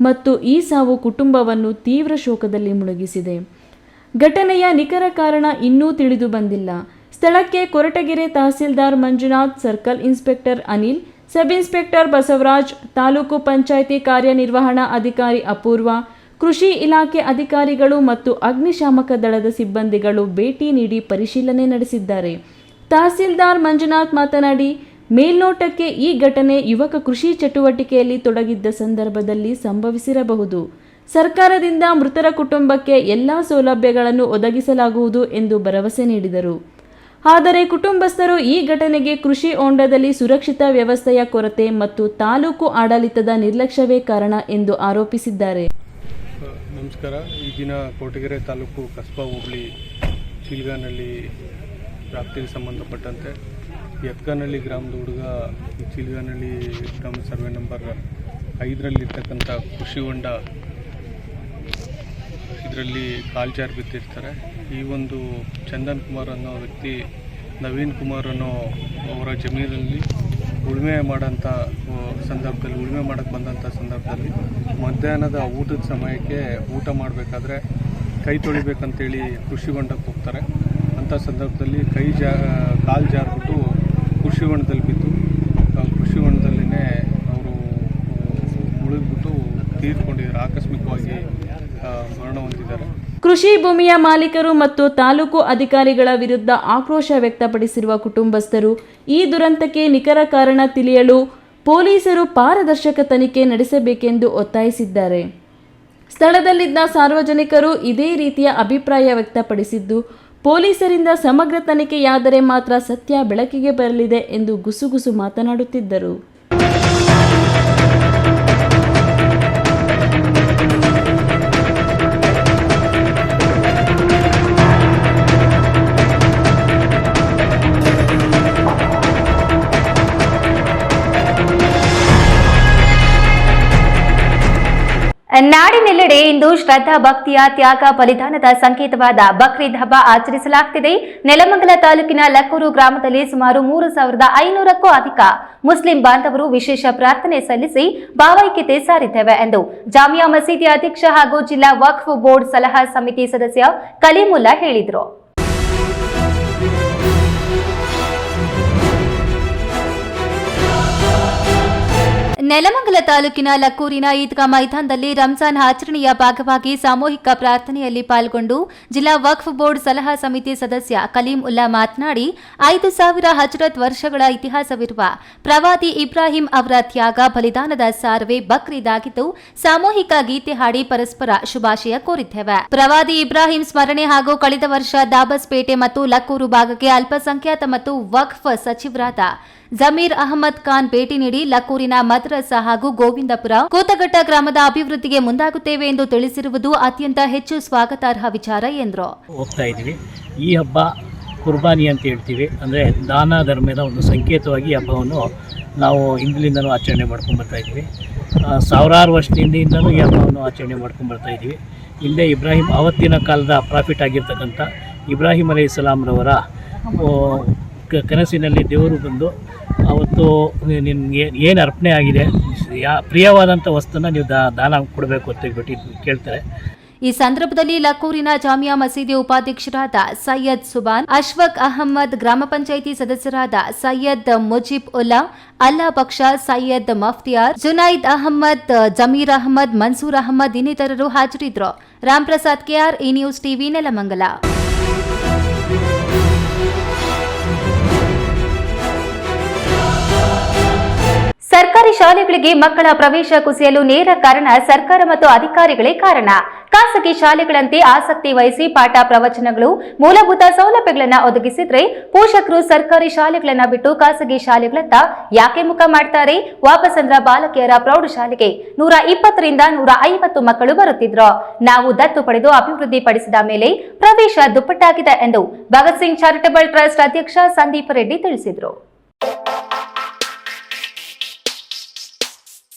ಮತ್ತು ಈ ಸಾವು ಕುಟುಂಬವನ್ನು ತೀವ್ರ ಶೋಕದಲ್ಲಿ ಮುಳುಗಿಸಿದೆ. ಘಟನೆಯ ನಿಖರ ಕಾರಣ ಇನ್ನೂ ತಿಳಿದು ಬಂದಿಲ್ಲ. ಸ್ಥಳಕ್ಕೆ Koratagere tahsildar Manjunath, circle inspector Anil, sub inspector Basavaraj, taluk panchayat ಕಾರ್ಯನಿರ್ವಹಣಾ ಅಧಿಕಾರಿ ಅಪೂರ್ವ, ಕೃಷಿ ಇಲಾಖೆ ಅಧಿಕಾರಿಗಳು ಮತ್ತು ಅಗ್ನಿಶಾಮಕ ದಳದ ಸಿಬ್ಬಂದಿಗಳು ಭೇಟಿ ನೀಡಿ ಪರಿಶೀಲನೆ ನಡೆಸಿದ್ದಾರೆ. ತಹಸೀಲ್ದಾರ್ ಮಂಜುನಾಥ್ ಮಾತನಾಡಿ, ಮೇಲ್ನೋಟಕ್ಕೆ ಈ ಘಟನೆ ಯುವಕ ಕೃಷಿ ಚಟುವಟಿಕೆಯಲ್ಲಿ ತೊಡಗಿದ್ದ ಸಂದರ್ಭದಲ್ಲಿ ಸಂಭವಿಸಿರಬಹುದು. ಸರ್ಕಾರದಿಂದ ಮೃತರ ಕುಟುಂಬಕ್ಕೆ ಎಲ್ಲ ಸೌಲಭ್ಯಗಳನ್ನು ಒದಗಿಸಲಾಗುವುದು ಎಂದು ಭರವಸೆ ನೀಡಿದರು. ಆದರೆ ಕುಟುಂಬಸ್ಥರು ಈ ಘಟನೆಗೆ ಕೃಷಿ ಹೊಂಡದಲ್ಲಿ ಸುರಕ್ಷಿತ ವ್ಯವಸ್ಥೆಯ ಕೊರತೆ ಮತ್ತು ತಾಲೂಕು ಆಡಳಿತದ ನಿರ್ಲಕ್ಷ್ಯವೇ ಕಾರಣ ಎಂದು ಆರೋಪಿಸಿದ್ದಾರೆ. ನಮಸ್ಕಾರ. ಈ ದಿನ ಕೊರಟಗೆರೆ ತಾಲೂಕು ಕಸ್ಬಾ ಹೋಬಳಿ ಚೀಲಗಾನಹಳ್ಳಿ ವ್ಯಾಪ್ತಿಗೆ ಸಂಬಂಧಪಟ್ಟಂತೆ ಎತ್ಕನಹಳ್ಳಿ ಗ್ರಾಮದ ಹುಡುಗ ಈ ಚಿಲ್ಗನಹಳ್ಳಿ ಗ್ರಾಮ ಸರ್ವೆ ನಂಬರ್ 5ರಲ್ಲಿರ್ತಕ್ಕಂಥ ಕೃಷಿ ಹೊಂಡ ಇದರಲ್ಲಿ ಕಾಲ್ಜಾರ್ ಬಿದ್ದಿರ್ತಾರೆ. ಈ ಒಂದು ಚಂದನ್ ಕುಮಾರ್ ಅನ್ನೋ ವ್ಯಕ್ತಿ ನವೀನ್ ಕುಮಾರ್ ಅನ್ನೋ ಅವರ ಜಮೀನಲ್ಲಿ ಉಳುಮೆ ಮಾಡೋಕ್ಕೆ ಬಂದಂಥ ಸಂದರ್ಭದಲ್ಲಿ ಮಧ್ಯಾಹ್ನದ ಊಟದ ಸಮಯಕ್ಕೆ ಊಟ ಮಾಡಬೇಕಾದ್ರೆ ಕೈ ತೊಳಿಬೇಕಂತೇಳಿ ಕೃಷಿ ಹೊಂಡಕ್ಕೆ ಹೋಗ್ತಾರೆ. ಅಂಥ ಸಂದರ್ಭದಲ್ಲಿ ಕಾಲು ಜಾರ್ಬಿಟ್ಟು ಕೃಷಿ ಹೊಂಡದಲ್ಲಿ ಬಿದ್ದು ಕೃಷಿ ಹೊಂಡದಲ್ಲಿನೇ ಅವರು ಮುಳುಗ್ಬಿಟ್ಟು ತೀರ್ಕೊಂಡಿದ್ದಾರೆ, ಆಕಸ್ಮಿಕವಾಗಿ ಮರಣ ಹೊಂದಿದ್ದಾರೆ. ಕೃಷಿ ಭೂಮಿಯ ಮಾಲೀಕರು ಮತ್ತು ತಾಲೂಕು ಅಧಿಕಾರಿಗಳ ವಿರುದ್ಧ ಆಕ್ರೋಶ ವ್ಯಕ್ತಪಡಿಸಿರುವ ಕುಟುಂಬಸ್ಥರು ಈ ದುರಂತಕ್ಕೆ ನಿಖರ ಕಾರಣ ತಿಳಿಯಲು ಪೊಲೀಸರು ಪಾರದರ್ಶಕ ತನಿಖೆ ನಡೆಸಬೇಕೆಂದು ಒತ್ತಾಯಿಸಿದ್ದಾರೆ. ಸ್ಥಳದಲ್ಲಿದ್ದ ಸಾರ್ವಜನಿಕರು ಇದೇ ರೀತಿಯ ಅಭಿಪ್ರಾಯ ವ್ಯಕ್ತಪಡಿಸಿದ್ದು, ಪೊಲೀಸರಿಂದ ಸಮಗ್ರ ತನಿಖೆಯಾದರೆ ಮಾತ್ರ ಸತ್ಯ ಬೆಳಕಿಗೆ ಬರಲಿದೆ ಎಂದು ಗುಸುಗುಸು ಮಾತನಾಡುತ್ತಿದ್ದರು. ನಾಡಿನೆಲ್ಲೆಡೆ ಇಂದು ಶ್ರದ್ಧಾ ಭಕ್ತಿಯ ತ್ಯಾಗ ಬಲಿದಾನದ ಸಂಕೇತವಾದ ಬಕ್ರೀದ್ ಹಬ್ಬ ಆಚರಿಸಲಾಗುತ್ತಿದೆ. ನೆಲಮಂಗಲ ತಾಲೂಕಿನ ಲಕ್ಕೂರು ಗ್ರಾಮದಲ್ಲಿ ಸುಮಾರು 3,500ಕ್ಕೂ ಅಧಿಕ ಮುಸ್ಲಿಂ ಬಾಂಧವರು ವಿಶೇಷ ಪ್ರಾರ್ಥನೆ ಸಲ್ಲಿಸಿ ಭಾವೈಕ್ಯತೆ ಸಾರಿದ್ದೇವೆ ಎಂದು ಜಾಮಿಯಾ ಮಸೀದಿ ಅಧ್ಯಕ್ಷ ಹಾಗೂ ಜಿಲ್ಲಾ ವಕ್ಫ್ ಬೋರ್ಡ್ ಸಲಹಾ ಸಮಿತಿ ಸದಸ್ಯ ಕಲೀಮುಲ್ಲಾ ಹೇಳಿದರು. ನೆಲಮಂಗಲ ತಾಲೂಕಿನ ಲಕ್ಕೂರಿನ ಈದ್ಗಾ ಮೈದಾನದಲ್ಲಿ ರಂಜಾನ್ ಆಚರಣೆಯ ಭಾಗವಾಗಿ ಸಾಮೂಹಿಕ ಪ್ರಾರ್ಥನೆಯಲ್ಲಿ ಪಾಲ್ಗೊಂಡು ಜಿಲ್ಲಾ ವಕ್ಫ್ ಬೋರ್ಡ್ ಸಲಹಾ ಸಮಿತಿ ಸದಸ್ಯ ಕಲೀಂ ಉಲ್ಲಾ ಮಾತನಾಡಿ 5,000 ಹಜರತ್ ವರ್ಷಗಳ ಇತಿಹಾಸವಿರುವ ಪ್ರವಾದಿ ಇಬ್ರಾಹಿಂ ಅವರ ತ್ಯಾಗ ಬಲಿದಾನದ ಸಾರವೇ ಬಕ್ರೀದ್ ಆಗಿದ್ದು, ಸಾಮೂಹಿಕ ಗೀತೆ ಹಾಡಿ ಪರಸ್ಪರ ಶುಭಾಶಯ ಕೋರಿದ್ದೇವೆ. ಪ್ರವಾದಿ ಇಬ್ರಾಹಿಂ ಸ್ಮರಣೆ ಹಾಗೂ ಕಳೆದ ವರ್ಷ ದಾಬಸ್ಪೇಟೆ ಮತ್ತು ಲಕ್ಕೂರು ಭಾಗಕ್ಕೆ ಅಲ್ಪಸಂಖ್ಯಾತ ಮತ್ತು ವಕ್ಫ್ ಸಚಿವರಾದ ಜಮೀರ್ ಅಹಮದ್ ಖಾನ್ ಭೇಟಿ ನೀಡಿ ಲಕ್ಕೂರಿನ ಮದ್ರಸಾ ಹಾಗೂ ಗೋವಿಂದಪುರ ಕೂತಘಟ್ಟ ಗ್ರಾಮದ ಅಭಿವೃದ್ಧಿಗೆ ಮುಂದಾಗುತ್ತೇವೆ ಎಂದು ತಿಳಿಸಿರುವುದು ಅತ್ಯಂತ ಹೆಚ್ಚು ಸ್ವಾಗತಾರ್ಹ ವಿಚಾರ ಎಂದರು. ಹೋಗ್ತಾ ಇದ್ದೀವಿ. ಈ ಹಬ್ಬ ಕುರ್ಬಾನಿ ಅಂತ ಹೇಳ್ತೀವಿ, ಅಂದರೆ ದಾನ ಧರ್ಮದ ಒಂದು ಸಂಕೇತವಾಗಿ ಹಬ್ಬವನ್ನು ನಾವು ಹಿಂದಿನಿಂದಲೂ ಆಚರಣೆ ಮಾಡ್ಕೊಂಡ್ಬರ್ತಾ ಇದ್ದೀವಿ. ಸಾವಿರಾರು ವರ್ಷದಿಂದಲೂ ಈ ಹಬ್ಬವನ್ನು ಆಚರಣೆ ಮಾಡ್ಕೊಂಡ್ಬರ್ತಾ ಇದ್ದೀವಿ. ಹಿಂದೆ ಇಬ್ರಾಹಿಂ ಆವತ್ತಿನ ಕಾಲದ ಪ್ರಾಫಿಟ್ ಆಗಿರ್ತಕ್ಕಂಥ ಇಬ್ರಾಹಿಂ ಅಲೈಹಿಸ್ಸಲಾಮ್ರವರ ಕನಸಿನಲ್ಲಿ ದೇವರು ಬಂದು ಅವತ್ತು ನಿನಗೆ ಏನು ಅರ್ಪಣೆ ಆಗಿದೆ, ಪ್ರಿಯವಾದಂಥ ವಸ್ತುನ ನೀವು ದಾನ ಕೊಡಬೇಕು ಅಂತ ಹೇಳ್ಬಿಟ್ಟು ಕೇಳ್ತಾರೆ. ಈ ಸಂದರ್ಭದಲ್ಲಿ ಲಕ್ಕೂರಿನ ಜಾಮಿಯಾ ಮಸೀದಿ ಉಪಾಧ್ಯಕ್ಷರಾದ ಸೈಯದ್ ಸುಬಾನ್, ಅಶ್ವಕ್ ಅಹಮದ್, ಗ್ರಾಮ ಪಂಚಾಯಿತಿ ಸದಸ್ಯರಾದ ಸೈಯದ್ ಮುಜಿಬ್ ಉಲ್ಲಾ, ಅಲ್ಲಾ ಬಕ್ಷ, ಸೈಯದ್ ಮಫ್ತಿಯಾರ್, ಜುನೈದ್ ಅಹಮದ್, ಜಮೀರ್ ಅಹಮದ್, ಮನ್ಸೂರ್ ಅಹಮದ್ ಇನ್ನಿತರರು ಹಾಜರಿದ್ದರು. ರಾಮ್ಪ್ರಸಾದ್ ಕೆಆರ್, ಈ ನ್ಯೂಸ್ ಟಿವಿ, ನೆಲಮಂಗಲ. ಸರ್ಕಾರಿ ಶಾಲೆಗಳಿಗೆ ಮಕ್ಕಳ ಪ್ರವೇಶ ಕುಸಿಯಲು ನೇರ ಕಾರಣ ಸರ್ಕಾರ ಮತ್ತು ಅಧಿಕಾರಿಗಳೇ ಕಾರಣ. ಖಾಸಗಿ ಶಾಲೆಗಳಂತೆ ಆಸಕ್ತಿ ವಹಿಸಿ ಪಾಠ ಪ್ರವಚನಗಳು, ಮೂಲಭೂತ ಸೌಲಭ್ಯಗಳನ್ನು ಒದಗಿಸಿದ್ರೆ ಪೋಷಕರು ಸರ್ಕಾರಿ ಶಾಲೆಗಳನ್ನ ಬಿಟ್ಟು ಖಾಸಗಿ ಶಾಲೆಗಳತ್ತ ಯಾಕೆ ಮುಖ ಮಾಡ್ತಾರೆ? ವಾಪಸಂದ್ರ ಬಾಲಕಿಯರ ಪ್ರೌಢಶಾಲೆಗೆ 120ರಿಂದ 150 ಮಕ್ಕಳು ಬರುತ್ತಿದ್ರು. ನಾವು ದತ್ತು ಪಡೆದು ಅಭಿವೃದ್ಧಿ ಪಡಿಸಿದ ಮೇಲೆ ಪ್ರವೇಶ ದುಪ್ಪಟ್ಟಾಗಿದೆ ಎಂದು ಭಗತ್ ಸಿಂಗ್ ಚಾರಿಟಬಲ್ ಟ್ರಸ್ಟ್ ಅಧ್ಯಕ್ಷ ಸಂದೀಪ್ ರೆಡ್ಡಿ ತಿಳಿಸಿದರು.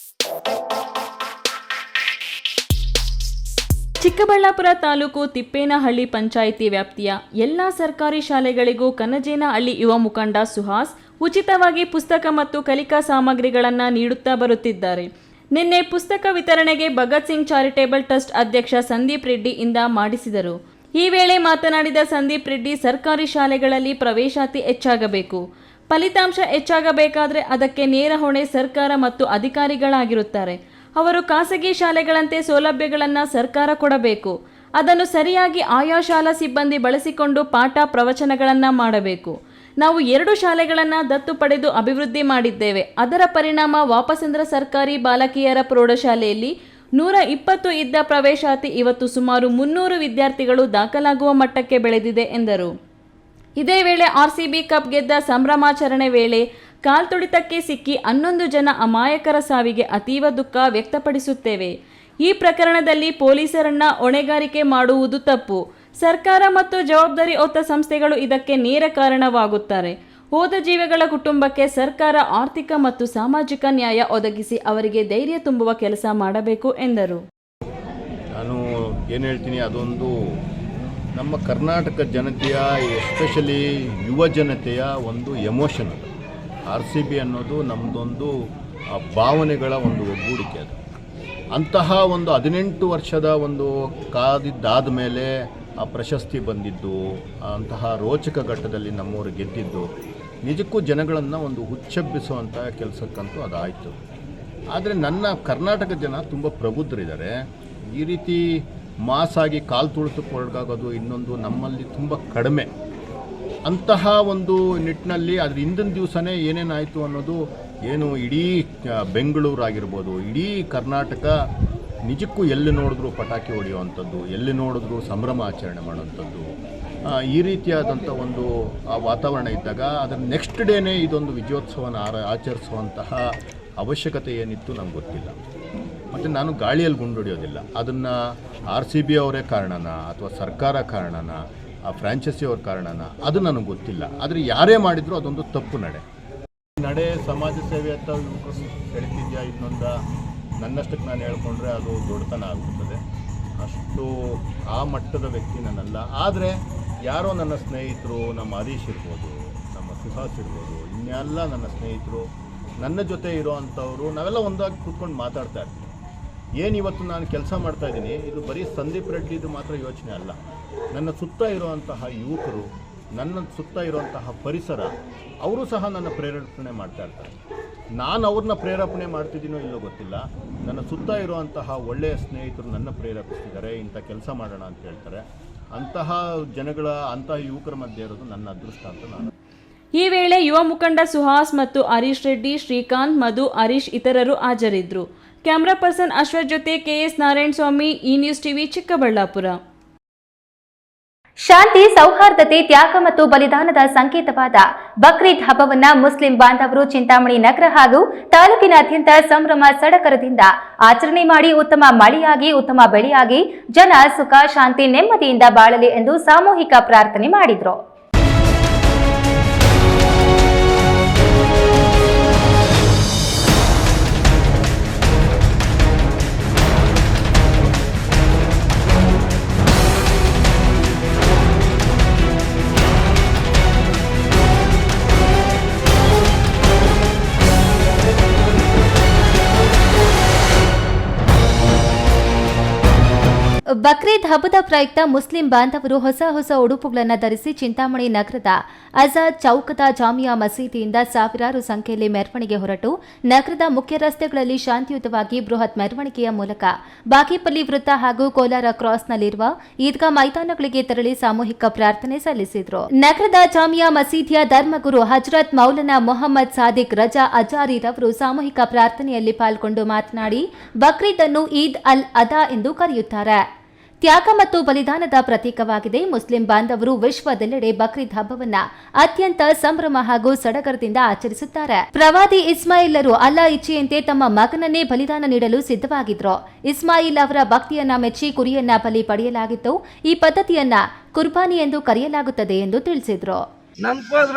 ಚಿಕ್ಕಬಳ್ಳಾಪುರ ತಾಲೂಕು ತಿಪ್ಪೇನಹಳ್ಳಿ ಪಂಚಾಯಿತಿ ವ್ಯಾಪ್ತಿಯ ಎಲ್ಲಾ ಸರ್ಕಾರಿ ಶಾಲೆಗಳಿಗೂ ಕನಜೇನಹಳ್ಳಿ ಯುವ ಮುಖಂಡ ಸುಹಾಸ್ ಉಚಿತವಾಗಿ ಪುಸ್ತಕ ಮತ್ತು ಕಲಿಕಾ ಸಾಮಗ್ರಿಗಳನ್ನು ನೀಡುತ್ತಾ ಬರುತ್ತಿದ್ದಾರೆ. ನಿನ್ನೆ ಪುಸ್ತಕ ವಿತರಣೆಗೆ ಭಗತ್ ಸಿಂಗ್ ಚಾರಿಟೇಬಲ್ ಟ್ರಸ್ಟ್ ಅಧ್ಯಕ್ಷ ಸಂದೀಪ್ ರೆಡ್ಡಿ ಇಂದ ಮಾಡಿಸಿದರು. ಈ ವೇಳೆ ಮಾತನಾಡಿದ ಸಂದೀಪ್ ರೆಡ್ಡಿ, ಸರ್ಕಾರಿ ಶಾಲೆಗಳಲ್ಲಿ ಪ್ರವೇಶಾತಿ ಹೆಚ್ಚಾಗಬೇಕು, ಫಲಿತಾಂಶ ಹೆಚ್ಚಾಗಬೇಕಾದರೆ ಅದಕ್ಕೆ ನೇರ ಹೊಣೆ ಸರ್ಕಾರ ಮತ್ತು ಅಧಿಕಾರಿಗಳಾಗಿರುತ್ತಾರೆ. ಅವರು ಖಾಸಗಿ ಶಾಲೆಗಳಂತೆ ಸೌಲಭ್ಯಗಳನ್ನು ಸರ್ಕಾರ ಕೊಡಬೇಕು, ಅದನ್ನು ಸರಿಯಾಗಿ ಆಯಾ ಶಾಲಾ ಸಿಬ್ಬಂದಿ ಬಳಸಿಕೊಂಡು ಪಾಠ ಪ್ರವಚನಗಳನ್ನು ಮಾಡಬೇಕು. ನಾವು 2 ಶಾಲೆಗಳನ್ನು ದತ್ತು ಪಡೆದು ಅಭಿವೃದ್ಧಿ ಮಾಡಿದ್ದೇವೆ. ಅದರ ಪರಿಣಾಮ ವಾಪಸಂದ್ರ ಸರ್ಕಾರಿ ಬಾಲಕಿಯರ ಪ್ರೌಢಶಾಲೆಯಲ್ಲಿ 120 ಇದ್ದ ಪ್ರವೇಶಾತಿ ಇವತ್ತು ಸುಮಾರು 300 ವಿದ್ಯಾರ್ಥಿಗಳು ದಾಖಲಾಗುವ ಮಟ್ಟಕ್ಕೆ ಬೆಳೆದಿದೆ ಎಂದರು. ಇದೇ ವೇಳೆ RCB ಕಪ್ ಗೆದ್ದ ಸಂಭ್ರಮಾಚರಣೆ ವೇಳೆ ಕಾಲ್ತುಳಿತಕ್ಕೆ ಸಿಕ್ಕಿ 11 ಜನ ಅಮಾಯಕರ ಸಾವಿಗೆ ಅತೀವ ದುಃಖ ವ್ಯಕ್ತಪಡಿಸುತ್ತೇವೆ. ಈ ಪ್ರಕರಣದಲ್ಲಿ ಪೊಲೀಸರನ್ನ ಹೊಣೆಗಾರಿಕೆ ಮಾಡುವುದು ತಪ್ಪು. ಸರ್ಕಾರ ಮತ್ತು ಜವಾಬ್ದಾರಿ ಹೊತ್ತ ಸಂಸ್ಥೆಗಳು ಇದಕ್ಕೆ ನೇರ ಕಾರಣವಾಗುತ್ತಾರೆ. ಹೋದ ಜೀವಿಗಳ ಕುಟುಂಬಕ್ಕೆ ಸರ್ಕಾರ ಆರ್ಥಿಕ ಮತ್ತು ಸಾಮಾಜಿಕ ನ್ಯಾಯ ಒದಗಿಸಿ ಅವರಿಗೆ ಧೈರ್ಯ ತುಂಬುವ ಕೆಲಸ ಮಾಡಬೇಕು ಎಂದರು. ನಾನು ಏನು ಹೇಳ್ತೀನಿ, ಅದೊಂದು ನಮ್ಮ ಕರ್ನಾಟಕ ಜನತೆಯ ಎಸ್ಪೆಷಲಿ ಯುವ ಜನತೆಯ ಒಂದು ಎಮೋಷನ್. ಅದು RCB ಅನ್ನೋದು ನಮ್ಮದೊಂದು ಭಾವನೆಗಳ ಒಂದು ಒಗ್ಗೂಡಿಕೆ. ಅದು ಅಂತಹ ಒಂದು 18 ವರ್ಷದ ಒಂದು ಕಾದಿದ್ದಾದ ಮೇಲೆ ಆ ಪ್ರಶಸ್ತಿ ಬಂದಿದ್ದು, ಅಂತಹ ರೋಚಕ ಘಟ್ಟದಲ್ಲಿ ನಮ್ಮವರು ಗೆದ್ದಿದ್ದು ನಿಜಕ್ಕೂ ಜನಗಳನ್ನು ಒಂದು ಹುಚ್ಚೆಬ್ಬಿಸುವಂಥ ಕೆಲಸಕ್ಕಂತೂ ಅದಾಯಿತು. ಆದರೆ ನನ್ನ ಕರ್ನಾಟಕ ಜನ ತುಂಬ ಪ್ರಬುದ್ಧರಿದ್ದಾರೆ. ಈ ರೀತಿ ಮಾಸಾಗಿ ಕಾಲು ತುಳಿತಕ್ಕೆ ಒಳಗಾಗೋದು ಇನ್ನೊಂದು ನಮ್ಮಲ್ಲಿ ತುಂಬ ಕಡಿಮೆ. ಅಂತಹ ಒಂದು ನಿಟ್ಟಿನಲ್ಲಿ ಅದ್ರ ಹಿಂದಿನ ದಿವಸನೇ ಏನೇನಾಯಿತು ಅನ್ನೋದು ಏನು ಇಡೀ ಬೆಂಗಳೂರಾಗಿರ್ಬೋದು, ಇಡೀ ಕರ್ನಾಟಕ ನಿಜಕ್ಕೂ ಎಲ್ಲಿ ನೋಡಿದ್ರೂ ಪಟಾಕಿ ಹೊಡೆಯುವಂಥದ್ದು, ಎಲ್ಲಿ ನೋಡಿದ್ರೂ ಸಂಭ್ರಮ ಆಚರಣೆ ಮಾಡುವಂಥದ್ದು, ಈ ರೀತಿಯಾದಂಥ ಒಂದು ವಾತಾವರಣ ಇದ್ದಾಗ ಅದರ ನೆಕ್ಸ್ಟ್ ಡೇನೇ ಇದೊಂದು ವಿಜಯೋತ್ಸವನ ಆಚರಿಸುವಂತಹ ಅವಶ್ಯಕತೆ ಏನಿತ್ತು ನಮ್ಗೆ ಗೊತ್ತಿಲ್ಲ. ಮತ್ತು ನಾನು ಗಾಳಿಯಲ್ಲಿ ಗುಂಡೊಡೆಯೋದಿಲ್ಲ. ಅದನ್ನು RCB ಅವರೇ ಕಾರಣನ ಅಥವಾ ಸರ್ಕಾರ ಕಾರಣನ, ಆ ಫ್ರಾಂಚೈಸಿ ಅವ್ರ ಕಾರಣನ, ಅದು ನನಗೆ ಗೊತ್ತಿಲ್ಲ. ಆದರೆ ಯಾರೇ ಮಾಡಿದರೂ ಅದೊಂದು ತಪ್ಪು ನಡೆ ಸಮಾಜ ಸೇವೆ ಅಂತ ಹೇಳ್ತಿದ್ಯಾ ಇನ್ನೊಂದ, ನನ್ನಷ್ಟಕ್ಕೆ ನಾನು ಹೇಳ್ಕೊಂಡ್ರೆ ಅದು ದೊಡ್ಡತನ ಆಗ್ಬಿಡ್ತದೆ. ಅಷ್ಟು ಆ ಮಟ್ಟದ ವ್ಯಕ್ತಿ ನಾನಲ್ಲ. ಆದರೆ ಯಾರೋ ನನ್ನ ಸ್ನೇಹಿತರು, ನಮ್ಮ ಹರೀಶ್ ಇರ್ಬೋದು, ನಮ್ಮ ಸುಹಾಸ್ ಇರ್ಬೋದು, ಇನ್ನೆಲ್ಲ ನನ್ನ ಸ್ನೇಹಿತರು, ನನ್ನ ಜೊತೆ ಇರೋ ಅಂಥವರು, ನಾವೆಲ್ಲ ಒಂದಾಗಿ ಕೂತ್ಕೊಂಡು ಮಾತಾಡ್ತಾ ಇರ್ತೀವಿ. ಏನು ಇವತ್ತು ನಾನು ಕೆಲಸ ಮಾಡ್ತಾಯಿದ್ದೀನಿ, ಇದು ಬರೀ ಸಂದೀಪ್ ರೆಡ್ಡಿದು ಮಾತ್ರ ಯೋಚನೆ ಅಲ್ಲ. ನನ್ನ ಸುತ್ತ ಇರುವಂತಹ ಯುವಕರು, ನನ್ನ ಸುತ್ತ ಇರುವಂತಹ ಪರಿಸರ, ಅವರು ಸಹ ನನ್ನ ಪ್ರೇರೇಪಣೆ ಮಾಡ್ತಾ ಇರ್ತಾರೆ. ನಾನು ಅವ್ರನ್ನ ಪ್ರೇರೇಪಣೆ ಮಾಡ್ತಿದ್ದೀನೋ ಇಲ್ಲೋ ಗೊತ್ತಿಲ್ಲ. ನನ್ನ ಸುತ್ತ ಇರುವಂತಹ ಒಳ್ಳೆಯ ಸ್ನೇಹಿತರು ನನ್ನ ಪ್ರೇರೇಪಿಸ್ತಿದ್ದಾರೆ, ಇಂಥ ಕೆಲಸ ಮಾಡೋಣ ಅಂತ ಹೇಳ್ತಾರೆ. ಅಂತಹ ಯುವಕರ ಮಧ್ಯೆ ಇರೋದು ನನ್ನ ಅದೃಷ್ಟ ಅಂತ ನಾನು. ಈ ವೇಳೆ ಯುವ ಮುಖಂಡ ಸುಹಾಸ್ ಮತ್ತು ಹರೀಶ್ ರೆಡ್ಡಿ, ಶ್ರೀಕಾಂತ್, ಮಧು, ಹರೀಶ್ ಇತರರು ಹಾಜರಿದ್ದರು. ಕ್ಯಾಮರಾ ಪರ್ಸನ್ ಅಶ್ವಥ್ ಜೊತೆ KS ನಾರಾಯಣ ಸ್ವಾಮಿ, ಈ ನ್ಯೂಸ್ ಟಿವಿ, ಚಿಕ್ಕಬಳ್ಳಾಪುರ. ಶಾಂತಿ, ಸೌಹಾರ್ದತೆ, ತ್ಯಾಗ ಮತ್ತು ಬಲಿದಾನದ ಸಂಕೇತವಾದ ಬಕ್ರೀದ್ ಹಬ್ಬವನ್ನ ಮುಸ್ಲಿಂ ಬಾಂಧವರು ಚಿಂತಾಮಣಿ ನಗರ ಹಾಗೂ ತಾಲೂಕಿನಾದ್ಯಂತ ಸಂಭ್ರಮ ಸಡಗರದಿಂದ ಆಚರಣೆ ಮಾಡಿ ಉತ್ತಮ ಮಳೆಯಾಗಿ, ಉತ್ತಮ ಬೆಳೆಯಾಗಿ, ಜನ ಸುಖ, ಶಾಂತಿ, ನೆಮ್ಮದಿಯಿಂದ ಬಾಳಲಿ ಎಂದು ಸಾಮೂಹಿಕ ಪ್ರಾರ್ಥನೆ ಮಾಡಿದರು. ಬಕ್ರೀದ್ ಹಬ್ಬದ ಪ್ರಯುಕ್ತ ಮುಸ್ಲಿಂ ಬಾಂಧವರು ಹೊಸ ಉಡುಪುಗಳನ್ನು ಧರಿಸಿ ಚಿಂತಾಮಣಿ ನಗರದ ಆಜಾದ್ ಚೌಕದ ಜಾಮಿಯಾ ಮಸೀದಿಯಿಂದ ಸಾವಿರಾರು ಸಂಖ್ಯೆಯಲ್ಲಿ ಮೆರವಣಿಗೆ ಹೊರಟು ನಗರದ ಮುಖ್ಯ ರಸ್ತೆಗಳಲ್ಲಿ ಶಾಂತಿಯುತವಾಗಿ ಬೃಹತ್ ಮೆರವಣಿಗೆಯ ಮೂಲಕ ಬಾಗೇಪಲ್ಲಿ ವೃತ್ತ ಹಾಗೂ ಕೋಲಾರ ಕ್ರಾಸ್ನಲ್ಲಿರುವ ಈದ್ಗಾ ಮೈದಾನಗಳಿಗೆ ತೆರಳಿ ಸಾಮೂಹಿಕ ಪ್ರಾರ್ಥನೆ ಸಲ್ಲಿಸಿದರು. ನಗರದ ಜಾಮಿಯಾ ಮಸೀದಿಯ ಧರ್ಮಗುರು ಹಜರತ್ ಮೌಲಾನಾ ಮೊಹಮ್ಮದ್ ಸಾದಿಕ್ ರಜಾ ಅಜಾರಿರವರು ಸಾಮೂಹಿಕ ಪ್ರಾರ್ಥನೆಯಲ್ಲಿ ಪಾಲ್ಗೊಂಡು ಮಾತನಾಡಿ, ಬಕ್ರೀದ್ ಅನ್ನು ಈದ್ ಅಲ್ ಅದಾ ಎಂದು ಕರೆಯುತ್ತಾರೆ. ತ್ಯಾಗ ಮತ್ತು ಬಲಿದಾನದ ಪ್ರತೀಕವಾಗಿದೆ. ಮುಸ್ಲಿಂ ಬಾಂಧವರು ವಿಶ್ವದೆಲ್ಲೆಡೆ ಬಕ್ರೀದ್ ಹಬ್ಬವನ್ನ ಅತ್ಯಂತ ಸಂಭ್ರಮ ಹಾಗೂ ಸಡಗರದಿಂದ ಆಚರಿಸುತ್ತಾರೆ. ಪ್ರವಾದಿ ಇಸ್ಮಾಯಿಲರು ಅಲ್ಲಾ ಇಚ್ಛೆಯಂತೆ ತಮ್ಮ ಮಗನನ್ನೇ ಬಲಿದಾನ ನೀಡಲು ಸಿದ್ಧವಾಗಿದ್ರು. ಇಸ್ಮಾಯಿಲ್ ಅವರ ಭಕ್ತಿಯನ್ನ ಮೆಚ್ಚಿ ಕುರಿಯನ್ನ ಬಲಿ ಪಡೆಯಲಾಗಿತ್ತು. ಈ ಪದ್ಧತಿಯನ್ನ ಕುರ್ಬಾನಿ ಎಂದು ಕರೆಯಲಾಗುತ್ತದೆ ಎಂದು ತಿಳಿಸಿದ್ರು. ನನ್ಕೋದ್ರ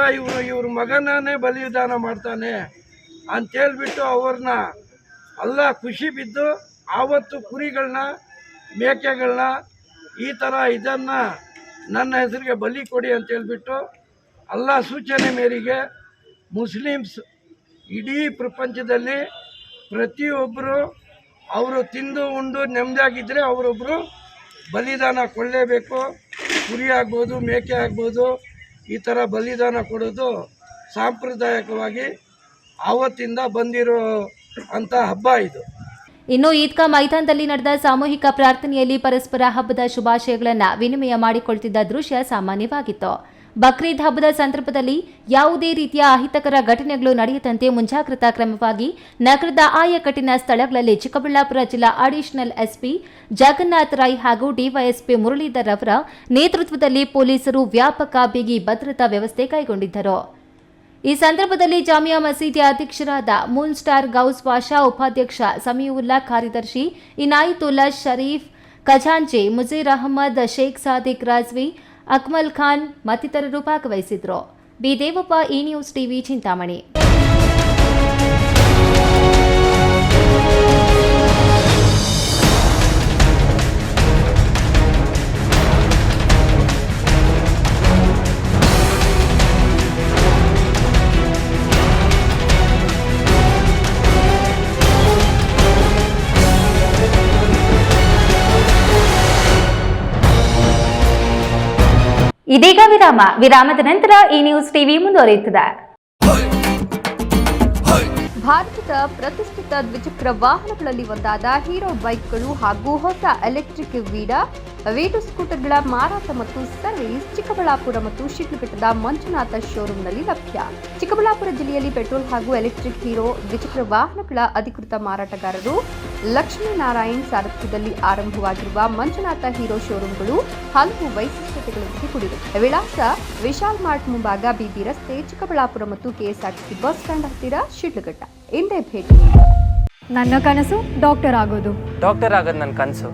ಇವ್ರ ಮಗನನ್ನೇ ಬಲಿದಾನ ಮಾಡ್ತಾನೆ ಅಂತೇಳ್ಬಿಟ್ಟು ಅವ್ರನ್ನ ಅಲ್ಲ ಖುಷಿ ಬಿದ್ದು ಆವತ್ತು ಕುರಿಗಳನ್ನ, ಮೇಕೆಗಳನ್ನ, ಈ ಥರ ಇದನ್ನು ನನ್ನ ಹೆಸರಿಗೆ ಬಲಿ ಕೊಡಿ ಅಂತೇಳ್ಬಿಟ್ಟು ಅಲ್ಲ ಸೂಚನೆ ಮೇರೆಗೆ ಮುಸ್ಲಿಮ್ಸ್ ಇಡೀ ಪ್ರಪಂಚದಲ್ಲಿ ಪ್ರತಿಯೊಬ್ಬರು ಅವರು ತಿಂದು ಉಂಡು ನೆಮ್ಮದಿಯಾಗಿದ್ದರೆ ಅವರೊಬ್ಬರು ಬಲಿದಾನ ಕೊಡಲೇಬೇಕು. ಕುರಿ ಆಗ್ಬೋದು, ಮೇಕೆ ಆಗ್ಬೋದು, ಈ ಥರ ಬಲಿದಾನ ಕೊಡೋದು ಸಾಂಪ್ರದಾಯಿಕವಾಗಿ ಆವತ್ತಿಂದ ಬಂದಿರೋ ಅಂಥ ಹಬ್ಬ ಇದು. ಇನ್ನು ಈದ್ಗಾ ಮೈದಾನದಲ್ಲಿ ನಡೆದ ಸಾಮೂಹಿಕ ಪ್ರಾರ್ಥನೆಯಲ್ಲಿ ಪರಸ್ಪರ ಹಬ್ಬದ ಶುಭಾಶಯಗಳನ್ನು ವಿನಿಮಯ ಮಾಡಿಕೊಳ್ತಿದ್ದ ದೃಶ್ಯ ಸಾಮಾನ್ಯವಾಗಿತ್ತು. ಬಕ್ರೀದ್ ಹಬ್ಬದ ಸಂದರ್ಭದಲ್ಲಿ ಯಾವುದೇ ರೀತಿಯ ಅಹಿತಕರ ಘಟನೆಗಳು ನಡೆಯದಂತೆ ಮುಂಜಾಗ್ರತಾ ಕ್ರಮವಾಗಿ ನಗರದ ಆಯಕಟ್ಟಿನ ಸ್ಥಳಗಳಲ್ಲಿ ಚಿಕ್ಕಬಳ್ಳಾಪುರ ಜಿಲ್ಲಾ ಅಡಿಷನಲ್ ಎಸ್ಪಿ ಜಗನ್ನಾಥ್ ರೈ ಹಾಗೂ ಡಿವೈಎಸ್ಪಿ ಮುರಳೀಧರ್ ಅವರ ನೇತೃತ್ವದಲ್ಲಿ ಪೊಲೀಸರು ವ್ಯಾಪಕ ಬಿಗಿ ಭದ್ರತಾ ವ್ಯವಸ್ಥೆ ಕೈಗೊಂಡಿದ್ದರು. ಈ ಸಂದರ್ಭದಲ್ಲಿ ಜಾಮಿಯಾ ಮಸೀದಿಯ ಅಧ್ಯಕ್ಷರಾದ ಮೂನ್ ಸ್ಟಾರ್ ಗೌಸ್ ಪಾಷಾ, ಉಪಾಧ್ಯಕ್ಷ ಸಮೀವುಲ್ಲಾ, ಕಾರ್ಯದರ್ಶಿ ಇನಾಯಿತುಲ್ಲಾ ಶರೀಫ್ ಖಜಾಂಚಿ, ಮುಜೀರ್ ಅಹಮದ್, ಶೇಖ್ ಸಾದಿಕ್ ರಾಜ್ವಿ, ಅಕ್ಮಲ್ ಖಾನ್ ಮತ್ತಿತರರು ಭಾಗವಹಿಸಿದ್ರು. ಬಿ ದೇವಪ್ಪ, ಈ ನ್ಯೂಸ್ ಟಿವಿ, ಚಿಂತಾಮಣಿ. ಇದೀಗ ವಿರಾಮದ ನಂತರ ಈ ನ್ಯೂಸ್ ಟಿವಿ ಮುಂದುವರಿಯುತ್ತದೆ. ಭಾರತದ ಪ್ರತಿಷ್ಠಿತ ದ್ವಿಚಕ್ರ ವಾಹನಗಳಲ್ಲಿ ಒಂದಾದ ಹೀರೋ ಬೈಕ್ಗಳು ಹಾಗೂ ಹೊಸ ಎಲೆಕ್ಟ್ರಿಕ್ ವೀಡು ಸ್ಕೂಟರ್ಗಳ ಮಾರಾಟ ಮತ್ತು ಸರ್ವಿಸ್ ಚಿಕ್ಕಬಳ್ಳಾಪುರ ಮತ್ತು ಶಿಡ್ಲಘಟ್ಟದ ಮಂಜುನಾಥ ಶೋರೂಮ್ನಲ್ಲಿ ಲಭ್ಯ. ಚಿಕ್ಕಬಳ್ಳಾಪುರ ಜಿಲ್ಲೆಯಲ್ಲಿ ಪೆಟ್ರೋಲ್ ಹಾಗೂ ಎಲೆಕ್ಟ್ರಿಕ್ ಹೀರೋ ದ್ವಿಚಕ್ರ ವಾಹನಗಳ ಅಧಿಕೃತ ಮಾರಾಟಗಾರರು ಲಕ್ಷ್ಮೀನಾರಾಯಣ್ ಸಾರಥ್ಯದಲ್ಲಿ ಆರಂಭವಾಗಿರುವ ಮಂಜುನಾಥ ಹೀರೋ ಶೋರೂಮ್ಗಳು ಹಲವು ವೈಶಿಷ್ಟ್ಯತೆಗಳೊಂದಿಗೆ ಕೂಡಿವೆ. ವಿಳಾಸ ವಿಶಾಲ್ ಮಾರ್ಟ್ ಮುಂಭಾಗ, ಬಿಬಿ ರಸ್ತೆ, ಚಿಕ್ಕಬಳ್ಳಾಪುರ ಮತ್ತು ಕೆಎಸ್ಆರ್ಟಿಸಿ ಬಸ್ ಸ್ಟ್ಯಾಂಡ್ ಹತ್ತಿರ, ಶಿಡ್ಲಘಟ್ಟ. ಇಂದೇ ಭೇಟಿ. ನನ್ನ ಕನಸು ಡಾಕ್ಟರ್ ಆಗೋದು. ಡಾಕ್ಟರ್ ಆಗೋದು ನನ್ನ ಕನಸು.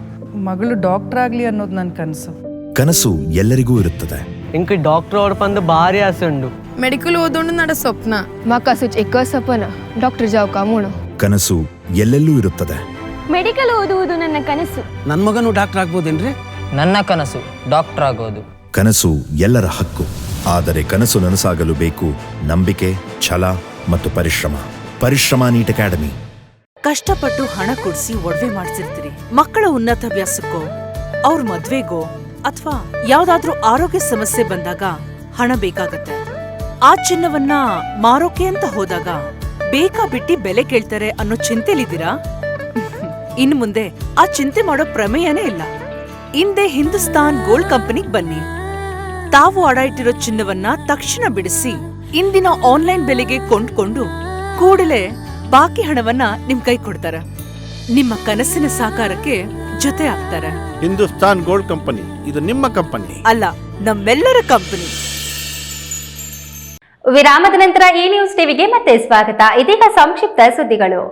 ಮಗಳು ಡಾಕ್ಟರ್ ಆಗಲಿ ಅನ್ನೋದು ನನ್ನ ಕನಸು. ಕನಸು ಎಲ್ಲರಿಗೂ ಇರುತ್ತದೆ. ಇಂಕ ಡಾಕ್ಟರ್ ಓಡ್ಪಂದು ಭಾರಿ ಆಸೆ ಉಂಡು. ಮೆಡಿಕಲ್ ಓದೋಣ ನಡ ಸ್ವಪ್ನ. ಮಾ ಕಸುಚ್ ಎಕ್ಕ ಸಪನ ಡಾಕ್ಟರ್ ಜಾವ್ ಕಾಮೂಣ. ಕನಸು ಎಲ್ಲೆಲ್ಲೂ ಇರುತ್ತದೆ. ಮೆಡಿಕಲ್ ಓದುವುದು ನನ್ನ ಕನಸು. ನನ್ನ ಮಗನು ಡಾಕ್ಟರ್ ಆಗ್ಬೋದೇನ್ರಿ? ನನ್ನ ಕನಸು ಡಾಕ್ಟರ್ ಆಗೋದು. ಕನಸು ಎಲ್ಲರ ಹಕ್ಕು. ಆದರೆ ಕನಸು ನನಸಾಗಲು ಬೇಕು ನಂಬಿಕೆ, ಛಲ ಮತ್ತು ಪರಿಶ್ರಮ ನೀಟ್ ಅಕಾಡೆಮಿ. ಕಷ್ಟಪಟ್ಟು ಹಣ ಕೊಡಿಸಿ ಒಡವೆ ಮಾಡಿಸಿರ್ತೀರಿ. ಮಕ್ಕಳ ಉನ್ನತ ವ್ಯಾಸಕ್ಕೋ, ಅವ್ರ ಮದ್ವೆಗೋ ಅಥವಾ ಯಾವ್ದಾದ್ರೂ ಆರೋಗ್ಯ ಸಮಸ್ಯೆ ಬಂದಾಗ ಹಣ ಬೇಕಾಗತ್ತೆ. ಆ ಚಿನ್ನವನ್ನ ಮಾರೋಕೆ ಅಂತ ಹೋದಾಗ ಬೇಕಾ ಬಿಟ್ಟಿ ಬೆಲೆ ಕೇಳ್ತಾರೆ ಅನ್ನೋ ಚಿಂತೆಲಿದ್ದೀರಾ? ಇನ್ನು ಮುಂದೆ ಆ ಚಿಂತೆ ಮಾಡೋ ಪ್ರಮೇಯನೇ ಇಲ್ಲ. ಹಿಂದೆ ಹಿಂದೂಸ್ತಾನ್ ಗೋಲ್ಡ್ ಕಂಪನಿಗೆ ಬನ್ನಿ. ತಾವು ಅಡ ಇಟ್ಟಿರೋ ಚಿನ್ನವನ್ನ ತಕ್ಷಣ ಬಿಡಿಸಿ ಇಂದಿನ ಆನ್ಲೈನ್ ಬೆಲೆಗೆ ಕೊಂಡ್ಕೊಂಡು ಕೂಡಲೇ ಬಾಕಿ ಹಣವನ್ನ ನಿಮ್ ಕೈ ಕೊಡ್ತಾರ. ನಿಮ್ಮ ಕನಸಿನ ಸಾಕಾರಕ್ಕೆ ಜೊತೆ ಆಗ್ತಾರೆ. ಹಿಂದೂಸ್ತಾನ್ ಗೋಲ್ಡ್ ಕಂಪನಿ, ಇದು ನಿಮ್ಮ ಕಂಪನಿ ಅಲ್ಲ, ನಮ್ಮೆಲ್ಲರ ಕಂಪನಿ. ವಿರಾಮದ ನಂತರ ಈ ನ್ಯೂಸ್ ಟಿವಿಗೆ ಮತ್ತೆ ಸ್ವಾಗತ. ಇದೀಗ ಸಂಕ್ಷಿಪ್ತ ಸುದ್ದಿಗಳು.